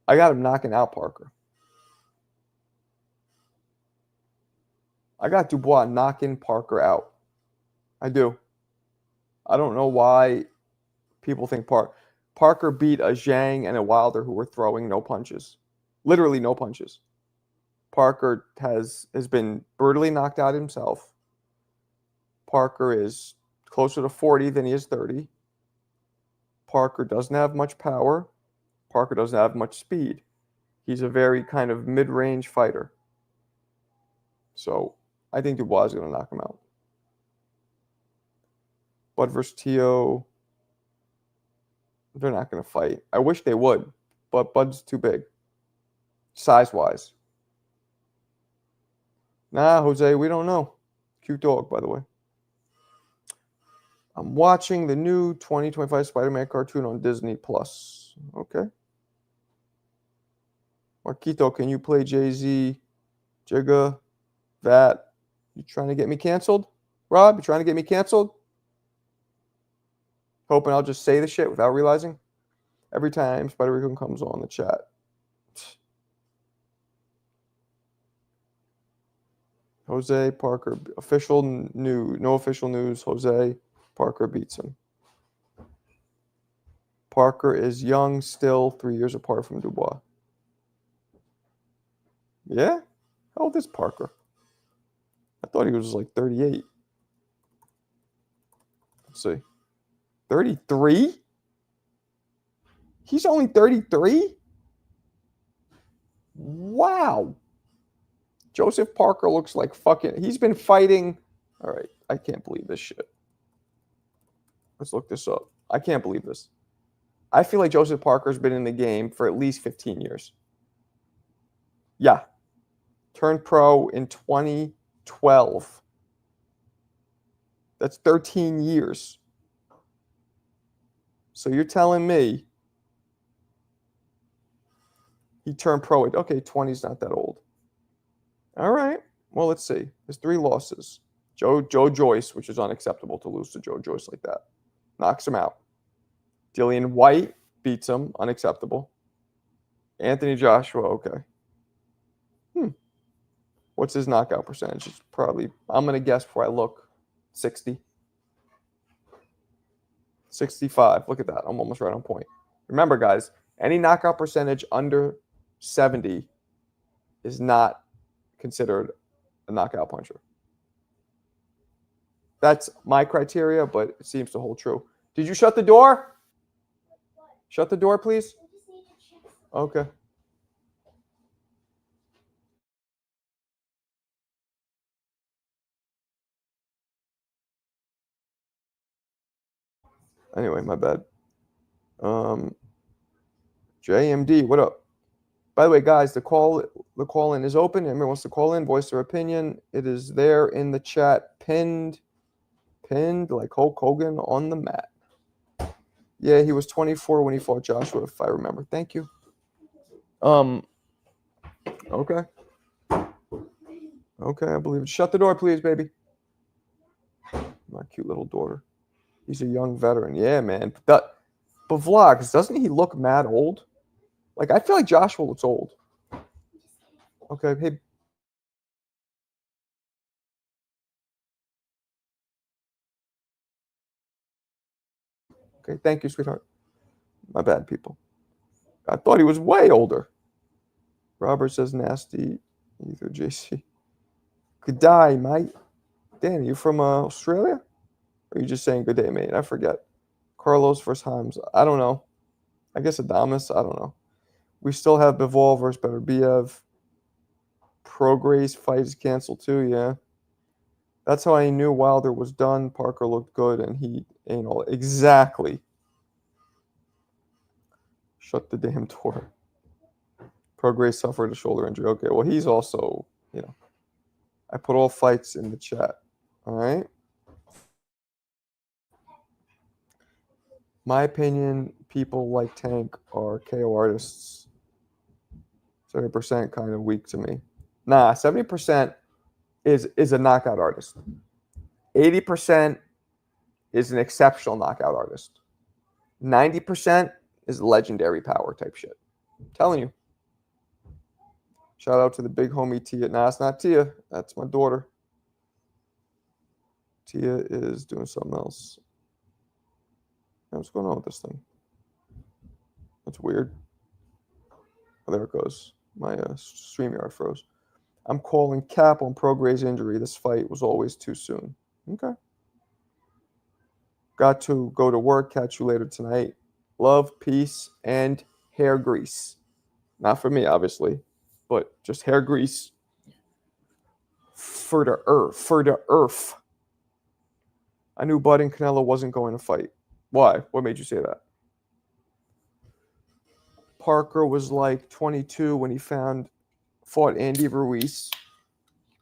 I got him knocking out Parker. I got Dubois knocking Parker out. I do. I don't know why people think Parker beat a Zhang and a Wilder who were throwing no punches. Literally no punches. Parker has been brutally knocked out himself. Parker is closer to 40 than he is 30. Parker doesn't have much power. Parker doesn't have much speed. He's a very kind of mid-range fighter. So I think Dubois is going to knock him out. Bud versus Tio. They're not going to fight. I wish they would, but Bud's too big. Size-wise. Nah, Jose, we don't know. Cute dog, by the way. I'm watching the new 2025 Spider-Man cartoon on Disney+. Okay. Marquito, can you play Jay-Z, Jigga, Vat? You trying to get me canceled? Rob, you trying to get me canceled? Hoping I'll just say the shit without realizing? Every time Spider-Man comes on the chat. Jose Parker, official news, no official news. Jose Parker beats him. Parker is young still, 3 years apart from Dubois. Yeah? How old is Parker? I thought he was like 38. Let's see. 33? He's only 33? Wow. Joseph Parker looks like fucking... He's been fighting... All right. I can't believe this shit. Let's look this up. I can't believe this. I feel like Joseph Parker's been in the game for at least 15 years. Yeah. Turned pro in 2012. That's 13 years. So you're telling me he turned pro at... Okay, 20's not that old. All right. Well, let's see. There's 3 losses. Joe Joyce, which is unacceptable to lose to Joe Joyce like that. Knocks him out. Dillian White beats him. Unacceptable. Anthony Joshua, okay. What's his knockout percentage? It's probably, I'm going to guess before I look, 60. 65. Look at that. I'm almost right on point. Remember, guys, any knockout percentage under 70 is not considered a knockout puncher. That's my criteria, but it seems to hold true. Did you shut the door? Shut the door, please. Okay. Anyway, my bad. JMD, what up? By the way, guys, the call in is open. Anyone wants to call in, voice their opinion. It is there in the chat, pinned like Hulk Hogan on the mat. Yeah, he was 24 when he fought Joshua, if I remember. Thank you. Okay. Okay, I believe it. Shut the door, please, baby. My cute little daughter. He's a young veteran. Yeah, man. But Vlogs, doesn't he look mad old? Like, I feel like Joshua looks old. Okay, hey. Okay, thank you, sweetheart. My bad, people. I thought he was way older. Robert says nasty. Either JC. Good day, mate. Dan, you from Australia? Or are you just saying good day, mate? I forget. Carlos versus Himes. I don't know. I guess Adamas. I don't know. We still have Bivol versus Beterbiev. Prograis fight is canceled too, yeah. That's how I knew Wilder was done. Parker looked good and he ain't all exactly. Shut the damn door. Prograis suffered a shoulder injury. Okay, well he's also, I put all fights in the chat. All right. My opinion, people like Tank are KO artists. 70% kind of weak to me. Nah, 70% is a knockout artist. 80% is an exceptional knockout artist. 90% is legendary power type shit. I'm telling you. Shout out to the big homie Tia. Nah, it's not Tia. That's my daughter. Tia is doing something else. What's going on with this thing? That's weird. Oh, there it goes. My StreamYard froze. I'm calling cap on Prograis' injury. This fight was always too soon. Okay. Got to go to work. Catch you later tonight. Love, peace, and hair grease. Not for me, obviously, but just hair grease for the earth. For the earth. I knew Bud and Canelo wasn't going to fight. Why? What made you say that? Parker was like 22 when he fought Andy Ruiz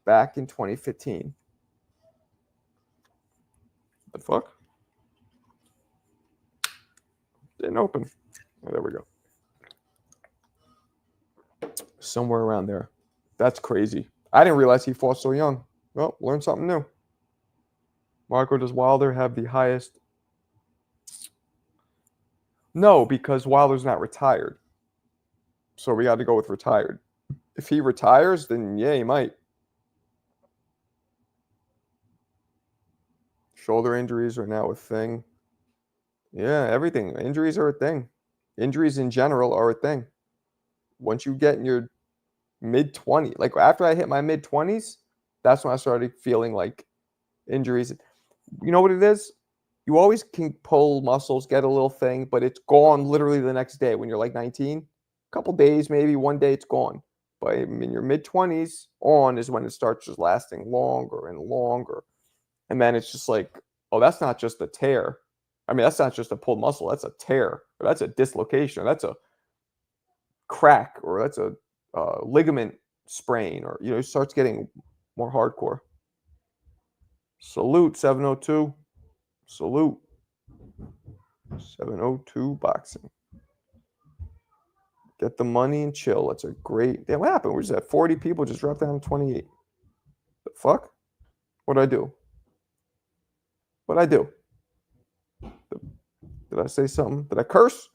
back in 2015. The fuck? Didn't open. Oh, there we go. Somewhere around there. That's crazy. I didn't realize he fought so young. Well, learn something new. Marco, does Wilder have the highest? No, because Wilder's not retired. So we got to go with retired. If he retires, then yeah, he might. Shoulder injuries are now a thing. Yeah, everything. Injuries are a thing. Injuries in general are a thing. Once you get in your mid-20s, like after I hit my mid-20s, that's when I started feeling like injuries. You know what it is? You always can pull muscles, get a little thing, but it's gone literally the next day when you're like 19. A couple days, maybe one day it's gone. But in your mid-20s on is when it starts just lasting longer and longer. And then it's just like, oh, that's not just a tear. I mean, that's not just a pulled muscle. That's a tear. Or that's a dislocation. Or that's a crack. Or that's a ligament sprain. Or, it starts getting more hardcore. Salute, 702. Salute. 702 boxing. Get the money and chill. That's a great. Damn, what happened? We're just at 40 people. Just dropped down to 28. The fuck? What'd I do? What'd I do? Did I say something? Did I curse?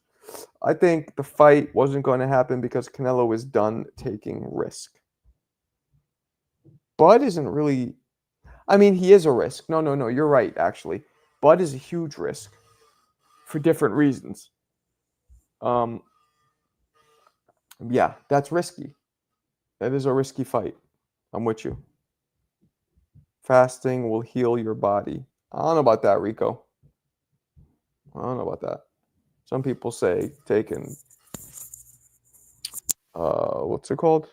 I think the fight wasn't going to happen because Canelo is done taking risk. Bud isn't really. I mean, he is a risk. No. You're right, actually. Bud is a huge risk for different reasons. Yeah, that's risky. That is a risky fight. I'm with you. Fasting will heal your body. I don't know about that, Rico. I don't know about that. Some people say taking what's it called?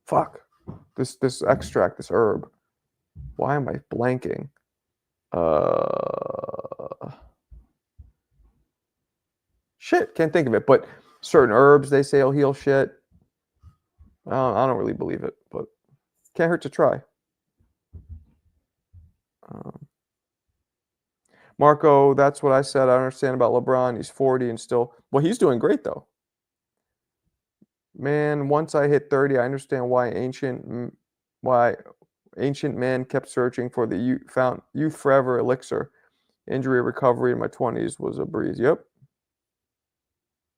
Fuck. This extract, this herb. Why am I blanking? Shit, can't think of it. But certain herbs they say will heal shit. I don't really believe it, but can't hurt to try. Marco, that's what I said. I don't understand about LeBron. He's 40 and still. Well, he's doing great though. Man, once I hit 30, I understand why ancient man kept searching for the youth forever elixir. Injury recovery in my 20s was a breeze. Yep.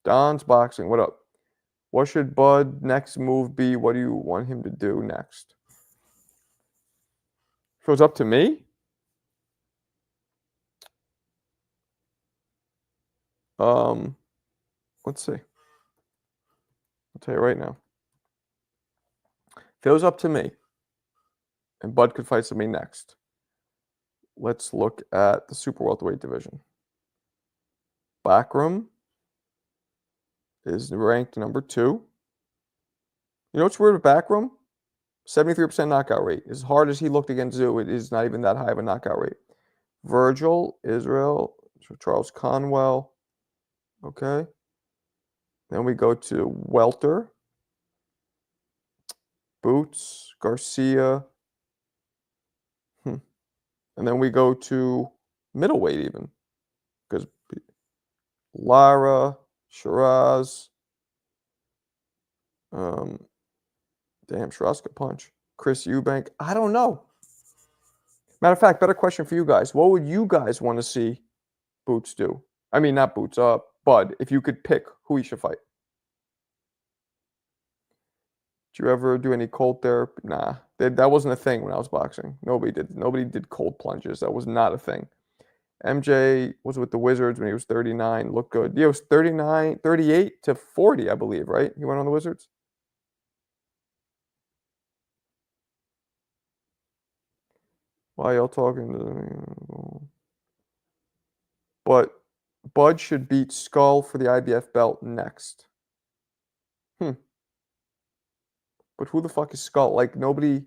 Don's boxing. What up? What should Bud next move be? What do you want him to do next? If it was up to me, let's see. I'll tell you right now. If it was up to me, and Bud could fight somebody next, let's look at the super welterweight division. Backroom is ranked number 2. You know what's weird with Backroom? 73% knockout rate. As hard as he looked against Zoo, it is not even that high of a knockout rate. Virgil, Israel, Charles Conwell. Okay. Then we go to welter. Boots, Garcia. And then we go to middleweight even. Because Lara, Shiraz. Damn, Shiraz could punch. Chris Eubank. I don't know. Matter of fact, better question for you guys. What would you guys want to see Boots do? I mean, not Boots, Bud. If you could pick who he should fight. Did you ever do any cold therapy? Nah, that wasn't a thing when I was boxing. Nobody did cold plunges. That was not a thing. MJ was with the Wizards when he was 39. Looked good. Yeah, it was 39, 38 to 40, I believe, right? He went on the Wizards. Why y'all talking to me? But Bud should beat Skull for the IBF belt next. But who the fuck is Skull? Like, nobody.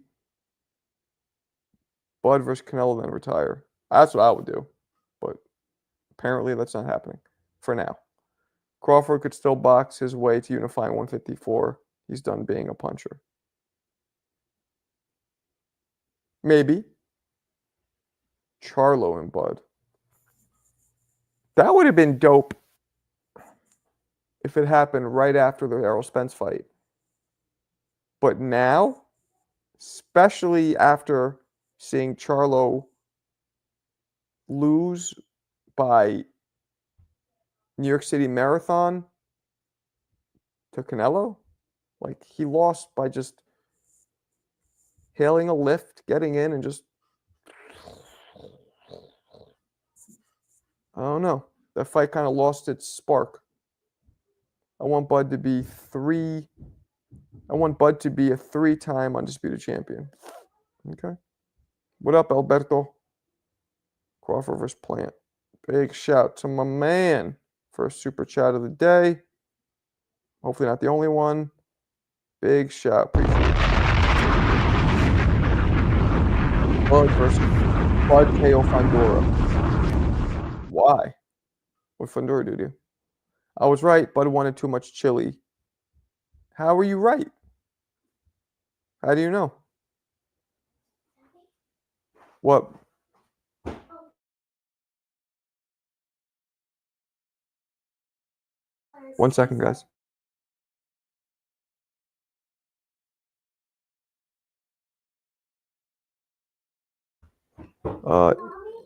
Bud versus Canelo, then retire. That's what I would do. But apparently that's not happening for now. Crawford could still box his way to unifying 154. He's done being a puncher. Maybe. Charlo and Bud. That would have been dope if it happened right after the Errol Spence fight. But now, especially after seeing Charlo lose by New York City Marathon to Canelo, like he lost by just hailing a lift, getting in, and just, I don't know. That fight kind of lost its spark. I want Bud to be a 3-time undisputed champion. Okay. What up, Alberto? Crawford versus Plant. Big shout to my man. First super chat of the day. Hopefully not the only one. Big shout. Appreciate it. Bud versus Bud KO Fandora. Why? What Fandora do to you? I was right. Bud wanted too much chili. How were you right? How do you know? What? 1 second, guys.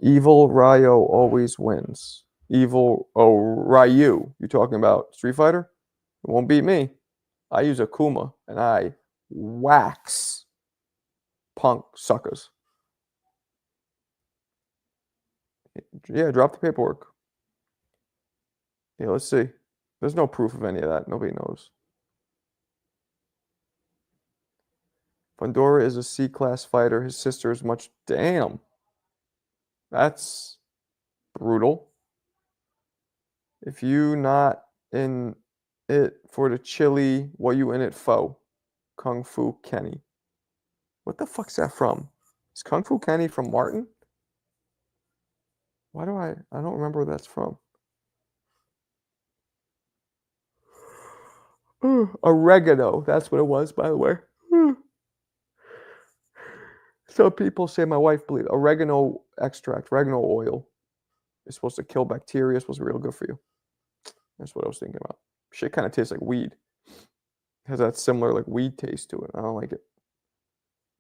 Evil Ryo always wins. Ryu. You talking about Street Fighter? It won't beat me. I use Akuma and I wax punk suckers. Yeah, drop the paperwork. Yeah, let's see. There's no proof of any of that. Nobody knows. Fundora is a C-class fighter. His sister is much... Damn. That's brutal. If you not in it for the chili, what you in it for? Kung Fu Kenny. What the fuck's that from? Is Kung Fu Kenny from Martin? Why do I don't remember where that's from. Oregano. That's what it was, by the way. Some people say my wife believes oregano extract, oregano oil is supposed to kill bacteria. It's supposed to be real good for you. That's what I was thinking about. Shit kind of tastes like weed. Has that similar like weed taste to it. I don't like it.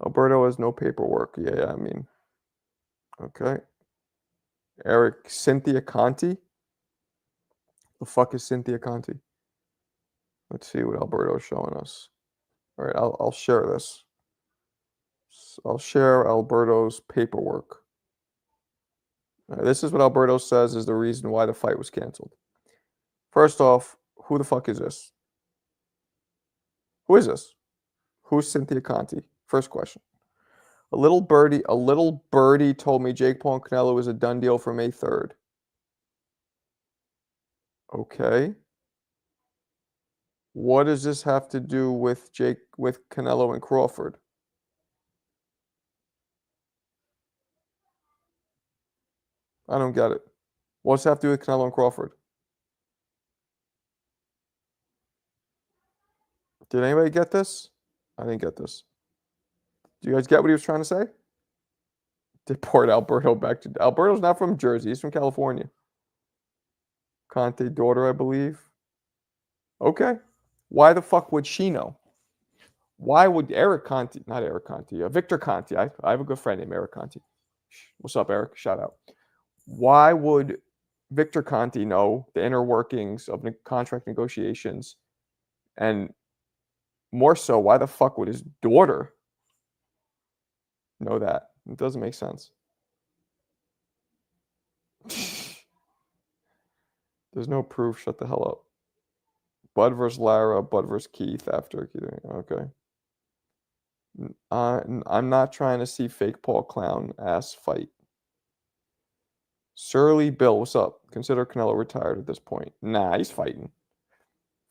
Alberto has no paperwork. Yeah, I mean. Okay. Eric, Cynthia Conti. The fuck is Cynthia Conti? Let's see what Alberto's showing us. All right, I'll share this. I'll share Alberto's paperwork. Right, this is what Alberto says is the reason why the fight was canceled. First off, who the fuck is this? Who is this? Who's Cynthia Conti? First question. A little birdie told me Jake Paul and Canelo is a done deal for May 3rd. Okay. What does this have to do with Canelo and Crawford? I don't get it. What's that have to do with Canelo and Crawford? Did anybody get this? I didn't get this. Do you guys get what he was trying to say? Deport Alberto back to... Alberto's not from Jersey. He's from California. Conte daughter, I believe. Okay. Why the fuck would she know? Why would Victor Conti, I have a good friend named Eric Conti. What's up, Eric? Shout out. Why would Victor Conti know the inner workings of contract negotiations? And more so, why the fuck would his daughter know that? It doesn't make sense. There's no proof. Shut the hell up. Bud versus Lara, Bud versus Keith after. Okay. I'm not trying to see fake Paul Clown ass fight. Surly Bill, what's up? Consider Canelo retired at this point. Nah, he's fighting.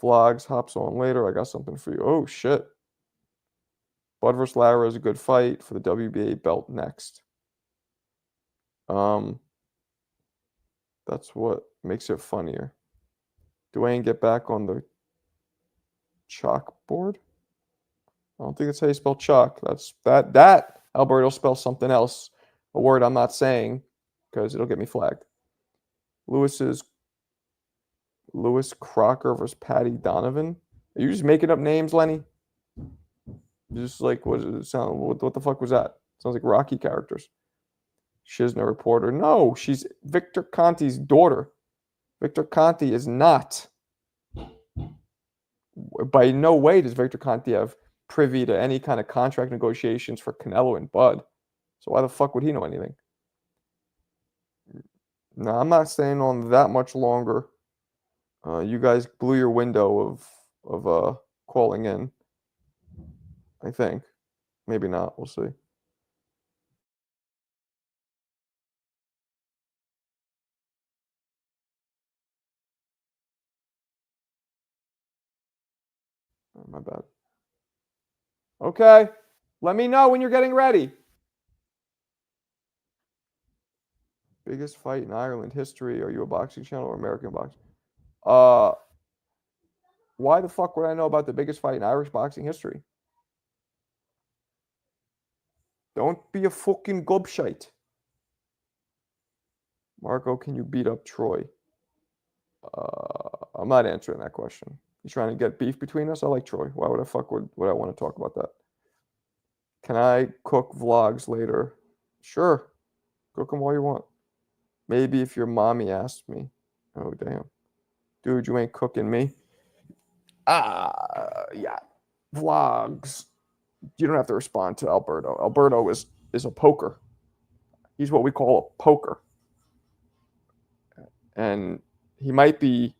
Vlogs, hops on later. I got something for you. Oh, shit. Bud versus Lara is a good fight for the WBA belt next. That's what makes it funnier. Dwayne, get back on the chalkboard? I don't think that's how you spell chalk. That Alberto spells something else. A word I'm not saying because it'll get me flagged. Lewis Crocker versus Patty Donovan. Are you just making up names, Lenny? Just like what does it sound? What the fuck was that? Sounds like Rocky characters. Shizna reporter. No, she's Victor Conti's daughter. Victor Conti is not. By no way does Victor Conti have privy to any kind of contract negotiations for Canelo and Bud. So why the fuck would he know anything? No, I'm not staying on that much longer. You guys blew your window of calling in. I think. Maybe not. We'll see. Oh, my bad. Okay. Let me know when you're getting ready. Biggest fight in Ireland history. Are you a boxing channel or American boxing? Why the fuck would I know about the biggest fight in Irish boxing history? Don't be a fucking gobshite. Marco, can you beat up Troy? I'm not answering that question. You trying to get beef between us? I like Troy. Why would I want to talk about that? Can I cook vlogs later? Sure. Cook them all you want. Maybe if your mommy asked me. Oh, damn. Dude, you ain't cooking me. Yeah. Vlogs. You don't have to respond to Alberto. Alberto is a poker. He's what we call a poker. And he might be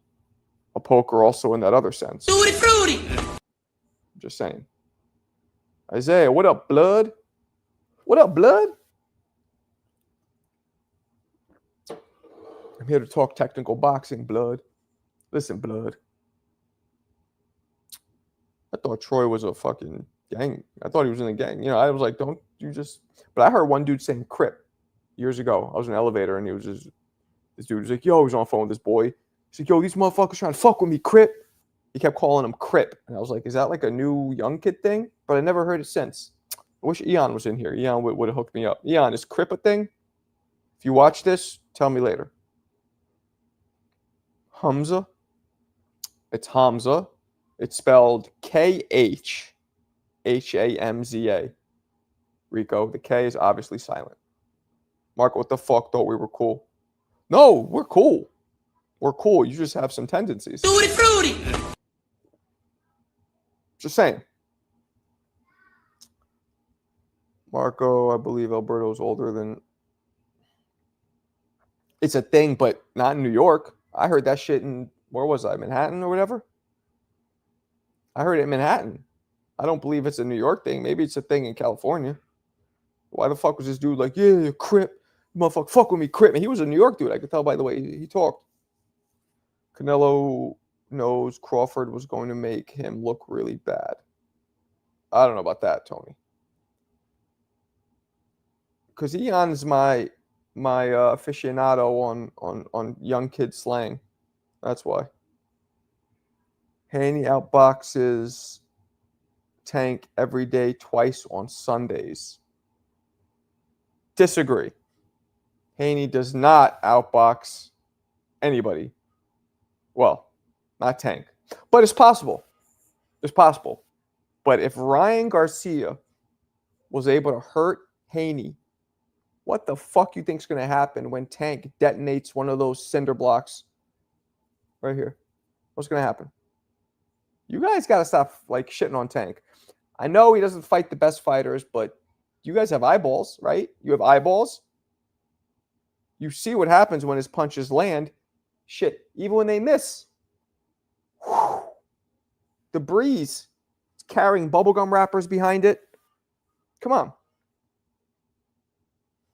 a poker also in that other sense. Tutti frutti. Just saying. Isaiah, what up, blood? What up, blood? I'm here to talk technical boxing, blood. Listen, blood. I thought Troy was a fucking gang. I thought he was in a gang. You know, I was like, don't you just. But I heard one dude saying Crip years ago. I was in an elevator and he was just. This dude was like, yo, he was on the phone with this boy. He's like, yo, these motherfuckers trying to fuck with me, Crip. He kept calling him Crip. And I was like, is that like a new young kid thing? But I never heard it since. I wish Eon was in here. Eon would have hooked me up. Eon, is Crip a thing? If you watch this, tell me later. Hamza. It's Hamza. It's spelled Khamza. Rico, the K is obviously silent. Marco, what the fuck? Thought we were cool. No, we're cool. We're cool. You just have some tendencies. Tutti frutti. Just saying. Marco, I believe Alberto's older than. It's a thing, but not in New York. I heard that shit in, where was I? Manhattan or whatever? I heard it in Manhattan. I don't believe it's a New York thing. Maybe it's a thing in California. Why the fuck was this dude like, yeah, Crip, motherfucker, fuck with me, Crip? And he was a New York dude. I could tell by the way he talked. Canelo knows Crawford was going to make him look really bad. I don't know about that, Tony. Because Eon's my aficionado on young kid slang. That's why. Haney outboxes Tank every day, twice on Sundays. Disagree. Haney does not outbox anybody. Well, not Tank. But it's possible. It's possible. But if Ryan Garcia was able to hurt Haney, what the fuck you think is going to happen when Tank detonates one of those cinder blocks right here? What's going to happen? You guys got to stop like shitting on Tank. I know he doesn't fight the best fighters, but you guys have eyeballs, right? You have eyeballs. You see what happens when his punches land. Shit, even when they miss. Whew. The breeze. It's carrying bubblegum wrappers behind it. Come on.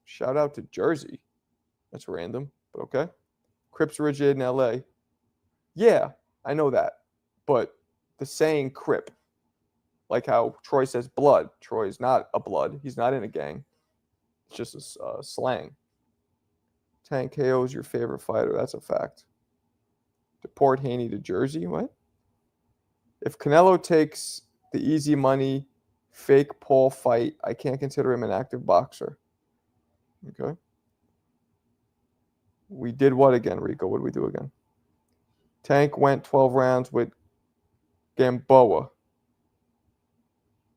Shout out to Jersey. That's random, but okay. Crips rigid in LA. Yeah, I know that. But the saying Crip, like how Troy says blood. Troy's not a blood. He's not in a gang. It's just a slang. Tank KO is your favorite fighter. That's a fact. Deport Haney to Jersey? What? If Canelo takes the easy money, fake Paul fight, I can't consider him an active boxer. Okay. We did what again, Rico? What did we do again? Tank went 12 rounds with Gamboa.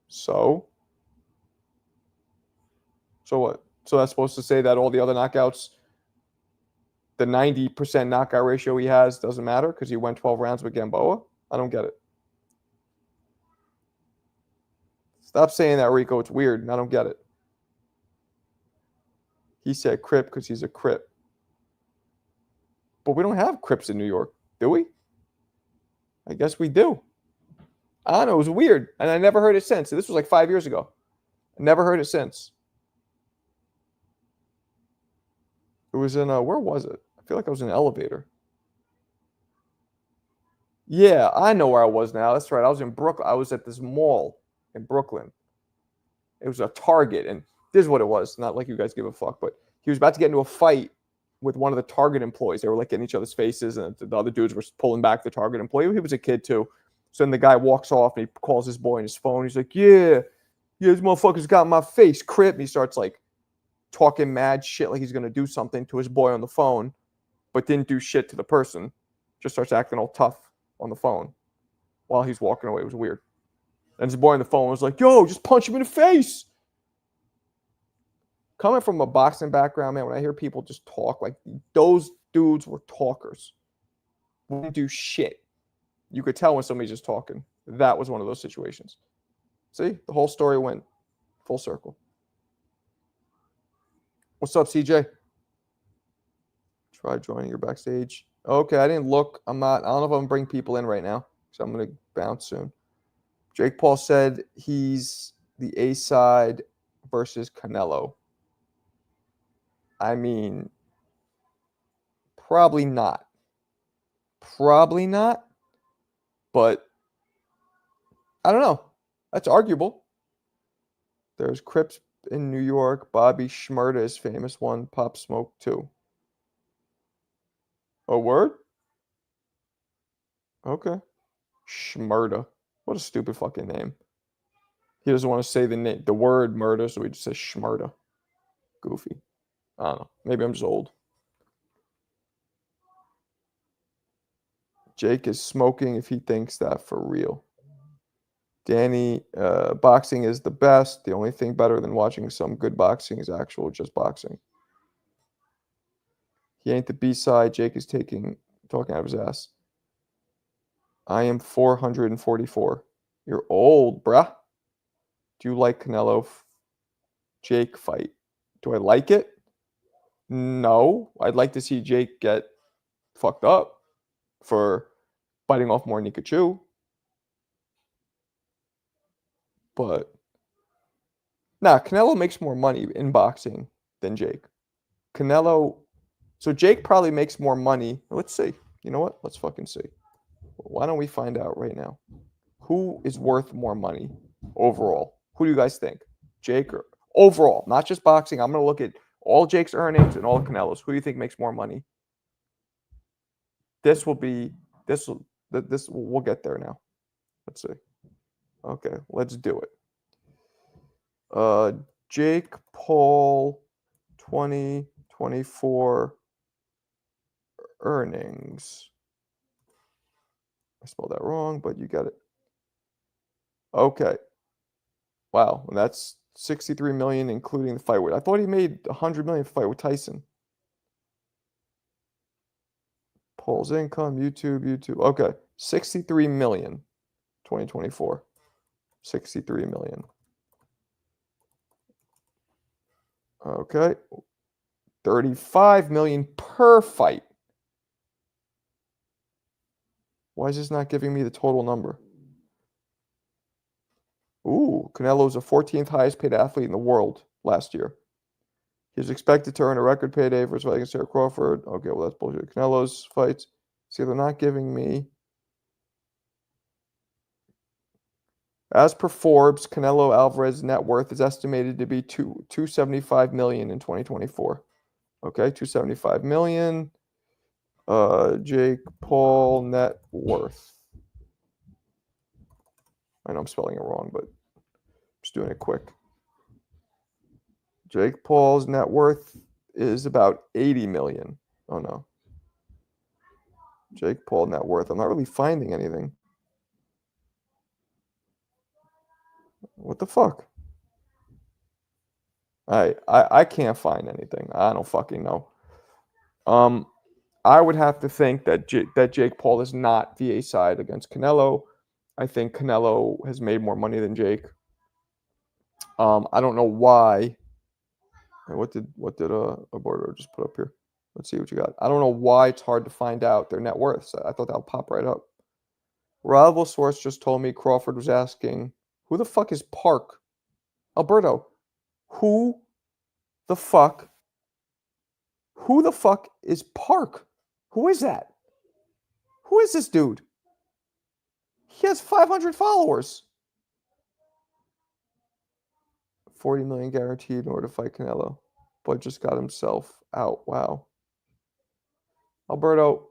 So what? So that's supposed to say that all the other knockouts, the 90% knockout ratio he has doesn't matter because he went 12 rounds with Gamboa? I don't get it. Stop saying that, Rico. It's weird, and I don't get it. He said Crip because he's a Crip. But we don't have Crips in New York, do we? I guess we do. I don't know. It was weird, and I never heard it since. This was like 5 years ago. I never heard it since. It was in where was it? I feel like I was in an elevator. Yeah, I know where I was now. That's right. I was in Brooklyn. I was at this mall in Brooklyn. It was a Target, and this is what it was. Not like you guys give a fuck, but he was about to get into a fight with one of the Target employees. They were like getting each other's faces, and the other dudes were pulling back the Target employee. He was a kid too. So then the guy walks off and he calls his boy on his phone. He's like, yeah, this motherfucker's got my face, Crip. And he starts like talking mad shit like he's going to do something to his boy on the phone, but didn't do shit to the person. Just starts acting all tough on the phone while he's walking away. It was weird. And his boy on the phone was like, yo, just punch him in the face. Coming from a boxing background, man, when I hear people just talk, like those dudes were talkers. Wouldn't do shit. You could tell when somebody's just talking. That was one of those situations. See, the whole story went full circle. What's up, CJ? Try joining your backstage. Okay, I didn't look. I don't know if I'm going to bring people in right now, so I'm going to bounce soon. Jake Paul said he's the A side versus Canelo. I mean, probably not. Probably not. But I don't know. That's arguable. There's Crips in New York. Bobby Shmurda is famous one. Pop Smoke too. A word? Okay. Shmurda. What a stupid fucking name. He doesn't want to say the word murder, so he just says Shmurda. Goofy. I don't know. Maybe I'm just old. Jake is smoking if he thinks that for real. Danny, boxing is the best. The only thing better than watching some good boxing is actual just boxing. He ain't the B-side. Jake is talking out of his ass. I am 444. You're old, bruh. Do you like Canelo Jake fight? Do I like it? No. I'd like to see Jake get fucked up for biting off more than he could chew. But nah, Canelo makes more money in boxing than Jake. So Jake probably makes more money. Let's see. You know what? Let's fucking see. Why don't we find out right now? Who is worth more money overall? Who do you guys think? Jake or overall, not just boxing. I'm going to look at all Jake's earnings and all Canelo's. Who do you think makes more money? We'll get there now. Let's see. Okay, let's do it. Jake Paul 2024 earnings. I spelled that wrong, but you got it. Okay. Wow, and that's 63 million, including the fight with. I thought he made 100 million fight with Tyson. Paul's income, YouTube. Okay, 63 million, 2024. 63 million. Okay, 35 million per fight. Why is this not giving me the total number? Ooh, Canelo's the 14th highest paid athlete in the world last year. He's expected to earn a record payday for his fight against Crawford. Okay, well, that's bullshit. Canelo's fights. See, they're not giving me. As per Forbes, Canelo Alvarez's net worth is estimated to be 275 million in 2024. Okay, 275 million. Jake Paul net worth. I know I'm spelling it wrong, but I'm just doing it quick. Jake Paul's net worth is about 80 million. Oh no. Jake Paul net worth. I'm not really finding anything. What the fuck? I can't find anything. I don't fucking know. I would have to think that Jake Paul is not the A side against Canelo. I think Canelo has made more money than Jake. I don't know why. What did Alberto just put up here? Let's see what you got. I don't know why it's hard to find out their net worths. I thought that would pop right up. Reliable source just told me Crawford was asking, who the fuck is Park? Alberto, who the fuck is Park? Who is that? Who is this dude? He has 500 followers. 40 million guaranteed in order to fight Canelo, but just got himself out. Wow. Alberto,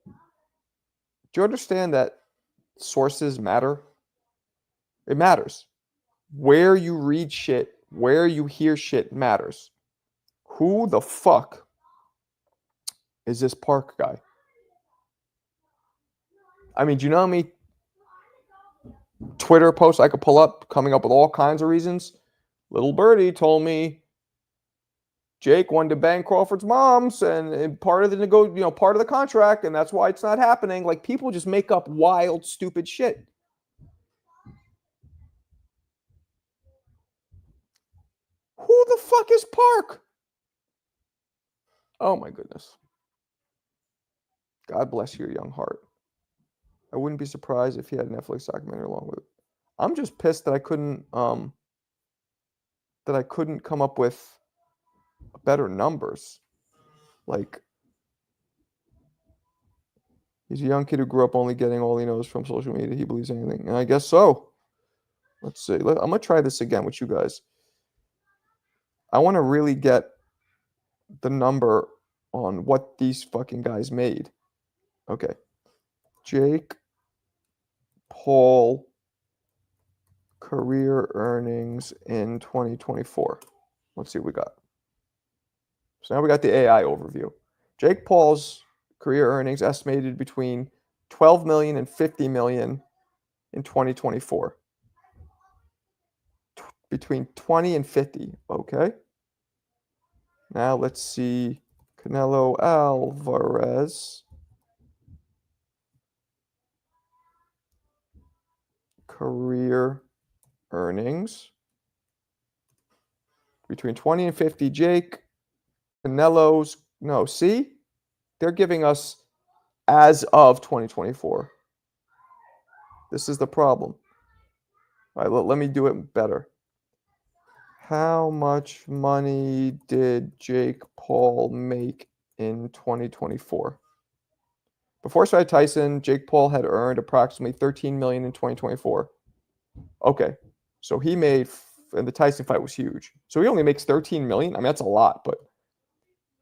do you understand that sources matter? It matters. Where you read shit, where you hear shit matters. Who the fuck is this Park guy? I mean, do you know how many Twitter posts I could pull up coming up with all kinds of reasons? Little Birdie told me Jake wanted to bang Crawford's moms and part of the part of the contract, and that's why it's not happening. Like, people just make up wild, stupid shit. Who the fuck is Park? Oh my goodness. God bless your young heart. I wouldn't be surprised if he had a Netflix documentary along with it. I'm just pissed that I couldn't that I couldn't come up with better numbers. Like, he's a young kid who grew up only getting all he knows from social media. He believes anything. And I guess so. Let's see. I'm going to try this again with you guys. I want to really get the number on what these fucking guys made. Okay. Jake Paul career earnings in 2024. Let's see what we got. So now we got the AI overview. Jake Paul's career earnings estimated between 12 million and 50 million in 2024. Between 20 and 50. Okay. Now let's see Canelo Alvarez career earnings between 20 and 50. Jake Canelo's, no, see, they're giving us as of 2024. This is the problem. All right, let me do it better. How much money did Jake Paul make in 2024? Before Strike Tyson, Jake Paul had earned approximately 13 million in 2024. Okay, so he made, and the Tyson fight was huge. So he only makes 13 million. I mean, that's a lot, but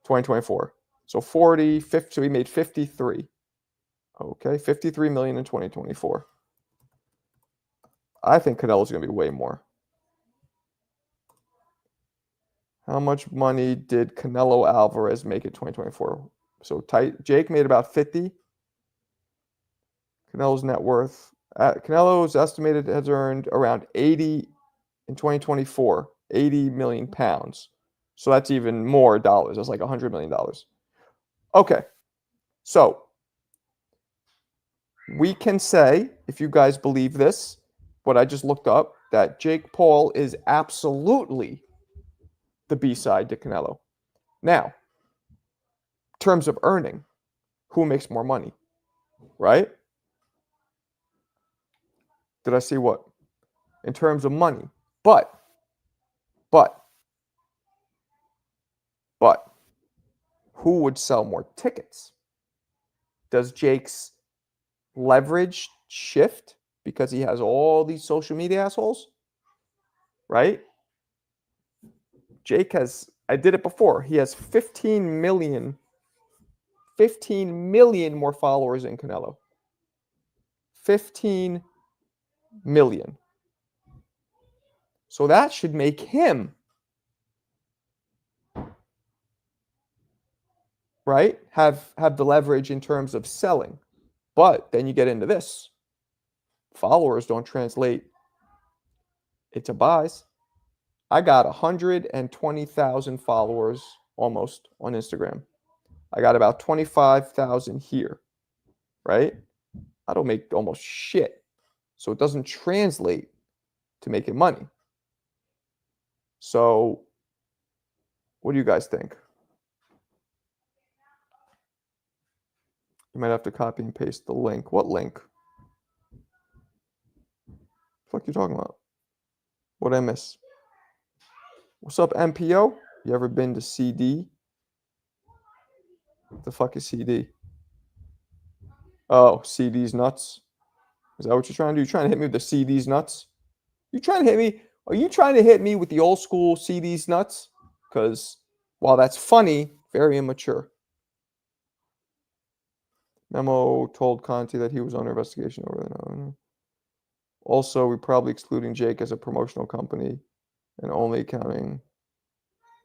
2024. So 40, 50, so he made 53. Okay, 53 million in 2024. I think Canelo's going to be way more. How much money did Canelo Alvarez make in 2024? So Jake made about 50. Canelo's net worth. Canelo's estimated has earned around 80 in 2024, 80 million pounds. So that's even more dollars. That's like $100 million. Okay. So we can say, if you guys believe this, what I just looked up, that Jake Paul is absolutely the B-side to Canelo. Now, in terms of earning, who makes more money, right? Did I see what? In terms of money. But, who would sell more tickets? Does Jake's leverage shift because he has all these social media assholes? Right? Jake has, I did it before. He has 15 million more followers than Canelo. 15 million. So that should make him, right, have the leverage in terms of selling. But then you get into this. Followers don't translate into buys. I got 120,000 followers almost on Instagram. I got about 25,000 here, right? I don't make almost shit. So it doesn't translate to making money. So what do you guys think? You might have to copy and paste the link. What link? What the fuck you talking about? What'd I miss? What's up, MPO? You ever been to CD? What the fuck is CD? Oh, CD's nuts. Is that what you're trying to do? You trying to hit me with the CD's nuts? You trying to hit me? Are you trying to hit me with the old school CD's nuts? Because while that's funny, very immature. Memo told Conti that he was under investigation over that. Also, we're probably excluding Jake as a promotional company and only counting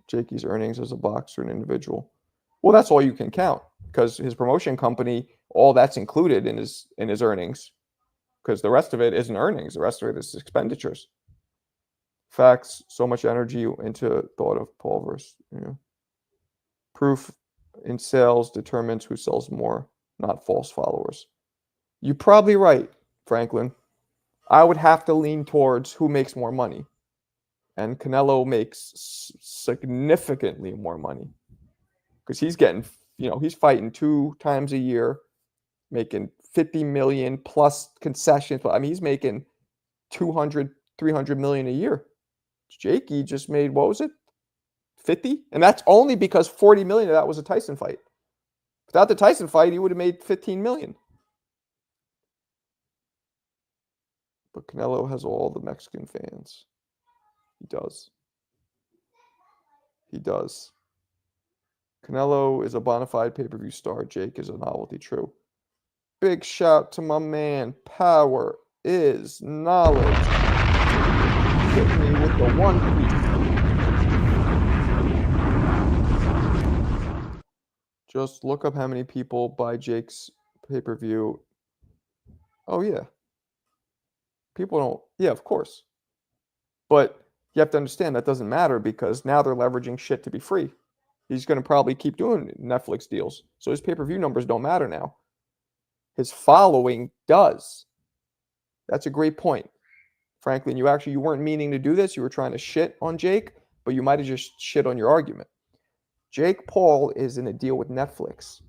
Jakey's earnings as a boxer and individual. Well, that's all you can count because his promotion company, all that's included in his earnings, because the rest of it isn't earnings. The rest of it is expenditures. Facts, so much energy into thought of Pulver's. Proof in sales determines who sells more, not false followers. You're probably right, Franklin. I would have to lean towards who makes more money. And Canelo makes significantly more money because he's getting, he's fighting 2 times a year, making 50 million plus concessions. I mean, he's making 200, 300 million a year. Jakey just made, what was it? 50? And that's only because 40 million of that was a Tyson fight. Without the Tyson fight, he would have made 15 million. But Canelo has all the Mexican fans. He does. He does. Canelo is a bona fide pay-per-view star. Jake is a novelty. True. Big shout to my man. Power is knowledge. Hit me with the one piece. Just look up how many people buy Jake's pay-per-view. Oh, yeah. People don't. Yeah, of course. But you have to understand that doesn't matter because now they're leveraging shit to be free. He's going to probably keep doing Netflix deals. So his pay-per-view numbers don't matter now. His following does. That's a great point. Franklin, you weren't meaning to do this. You were trying to shit on Jake, but you might have just shit on your argument. Jake Paul is in a deal with Netflix,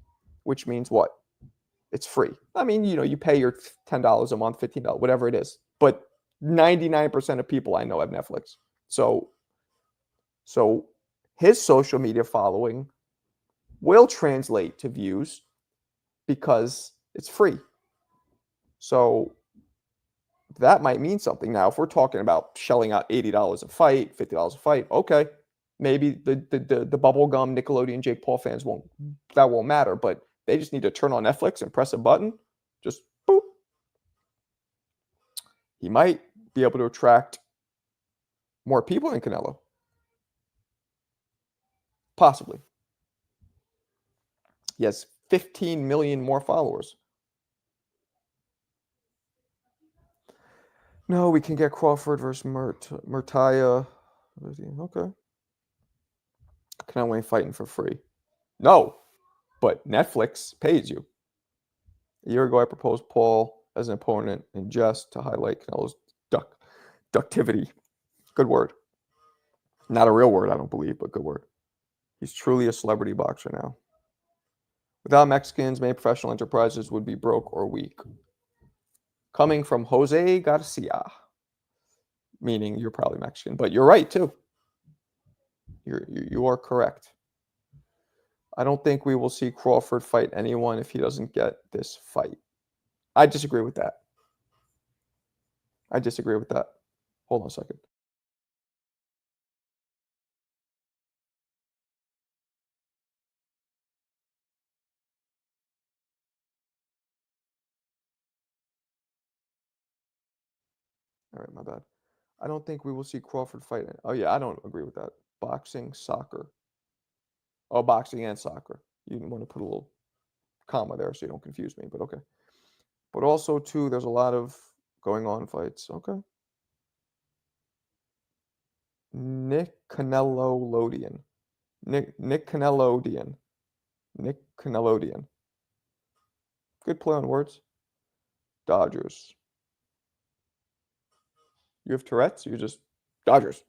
which means what? It's free. I mean, you pay your $10 a month, $15, whatever it is. But 99% of people I know have Netflix. So his social media following will translate to views because it's free. So that might mean something. Now, if we're talking about shelling out $80 a fight, $50 a fight, okay, maybe the bubblegum Nickelodeon Jake Paul fans won't matter, but they just need to turn on Netflix and press a button. Just boop. He might be able to attract more people than Canelo. Possibly. He has 15 million more followers. No, we can get Crawford versus Murtaya. Okay. Canelo ain't fighting for free. No, but Netflix pays you. A year ago, I proposed Paul as an opponent in jest to highlight Canelo's ductivity. Good word. Not a real word, I don't believe, but good word. He's truly a celebrity boxer now. Without Mexicans, many professional enterprises would be broke or weak. Coming from Jose Garcia, meaning you're probably Mexican, but you're right too. You are correct. I don't think we will see Crawford fight anyone if he doesn't get this fight. I disagree with that. Hold on a second. All right, my bad. I don't think we will see Crawford fight. Oh, yeah, I don't agree with that. Boxing, soccer. Oh, boxing and soccer. You want to put a little comma there so you don't confuse me, but okay. But also, too, there's a lot of going on fights. Okay. Nick Canelodian. Nick Canelodian. Nick Canelodian. Good play on words. Dodgers. You have Tourette's? You're just Dodgers.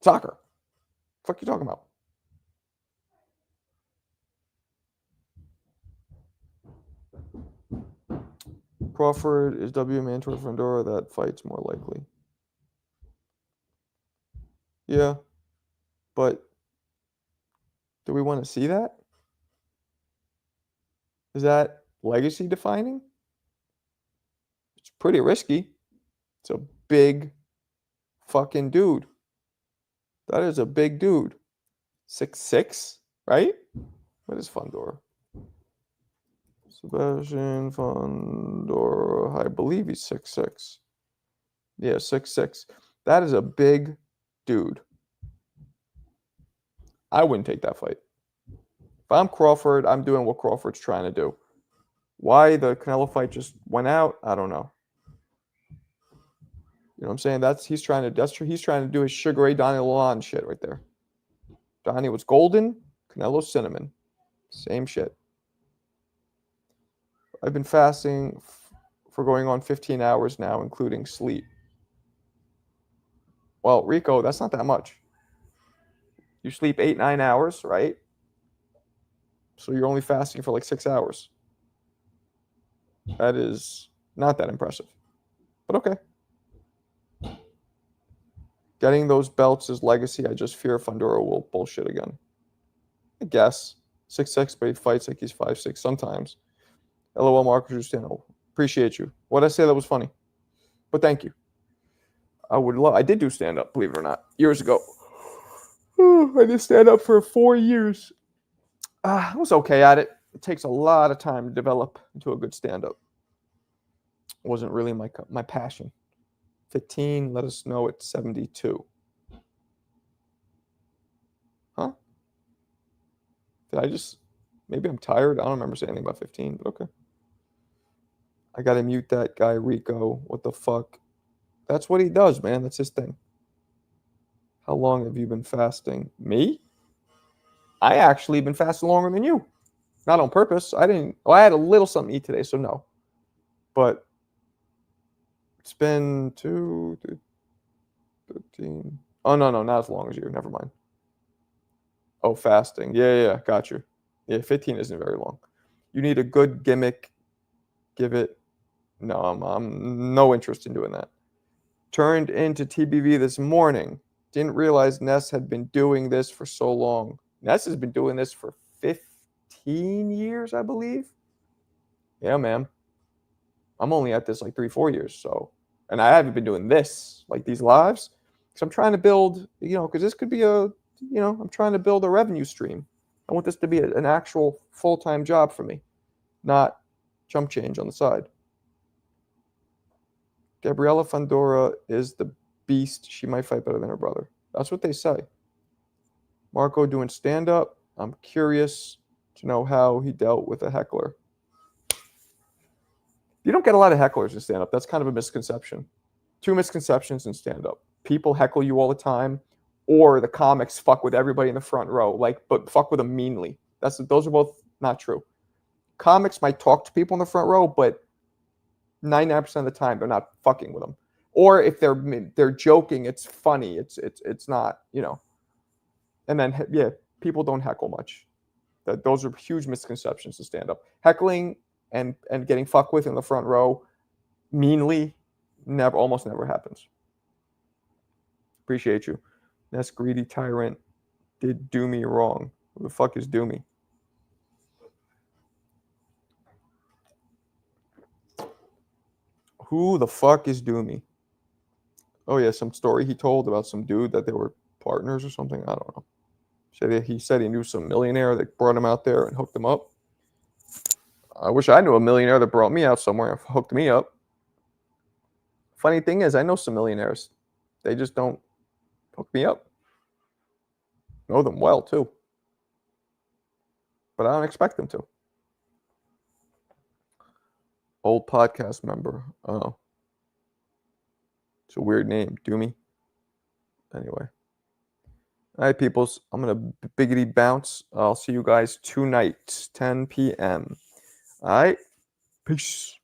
Soccer. Fuck you talking about? Crawford is WMA toward Fundora. That fight's more likely. Yeah. But do we want to see that? Is that legacy defining? It's pretty risky. It's a big fucking dude. That is a big dude. 6'6", right? What is Fundora? Sebastian Fundora. I believe he's 6'6". Yeah, 6'6". That is a big dude. I wouldn't take that fight. If I'm Crawford, I'm doing what Crawford's trying to do. Why the Canelo fight just went out, I don't know. You know what I'm saying? He's trying to do his Sugar Ray Donnie Lalonde shit right there. Donnie was golden, Canelo cinnamon. Same shit. I've been fasting for going on 15 hours now, including sleep. Well, Rico, that's not that much. You sleep 8-9 hours, right? So you're only fasting for like 6 hours. That is not that impressive. But okay. Getting those belts is legacy. I just fear Fundora will bullshit again. I guess. 6'6", but he fights like he's 5'6" sometimes. LOL, Marcus Justino. Appreciate you. What'd I say that was funny? But thank you. I did do stand-up, believe it or not, years ago. I did stand-up for 4 years. I was okay at it. It takes a lot of time to develop into a good stand-up. It wasn't really my passion. 15, let us know at 72. Huh? Maybe I'm tired. I don't remember saying anything about 15, but okay. I gotta mute that guy, Rico. What the fuck? That's what he does, man. That's his thing. How long have you been fasting? Me? I actually been fasting longer than you. Not on purpose. I had a little something to eat today, so no. But it's been 2, 13. Oh, no, not as long as you. Never mind. Oh, fasting. Yeah, got you. Yeah, 15 isn't very long. You need a good gimmick. Give it. No, I'm no interest in doing that. Turned into TBV this morning. Didn't realize Ness had been doing this for so long. Ness has been doing this for 15 years, I believe. Yeah, man. I'm only at this like 3-4 years. So, and I haven't been doing this, like these lives. Because I'm trying to build, because this could be I'm trying to build a revenue stream. I want this to be an actual full-time job for me, not jump change on the side. Gabriela Fundora is the beast. She might fight better than her brother. That's what they say. Marco doing stand-up. I'm curious to know how he dealt with a heckler. You don't get a lot of hecklers in stand-up. That's kind of a misconception. 2 misconceptions in stand-up. People heckle you all the time, or the comics fuck with everybody in the front row, but fuck with them meanly. Those are both not true. Comics might talk to people in the front row, but 99% of the time they're not fucking with them. Or if they're joking, it's funny. It's not, And then people don't heckle much. Those are huge misconceptions to stand up. Heckling and getting fucked with in the front row meanly almost never happens. Appreciate you. Ness greedy tyrant did do me wrong. Who the fuck is do me? Who the fuck is Doomy? Oh, yeah, some story he told about some dude that they were partners or something. I don't know. He said he knew some millionaire that brought him out there and hooked him up. I wish I knew a millionaire that brought me out somewhere and hooked me up. Funny thing is, I know some millionaires. They just don't hook me up. Know them well, too. But I don't expect them to. Old podcast member. Oh. It's a weird name. Doomy. Anyway. All right, peoples. I'm going to biggity bounce. I'll see you guys tonight, 10 p.m. All right. Peace.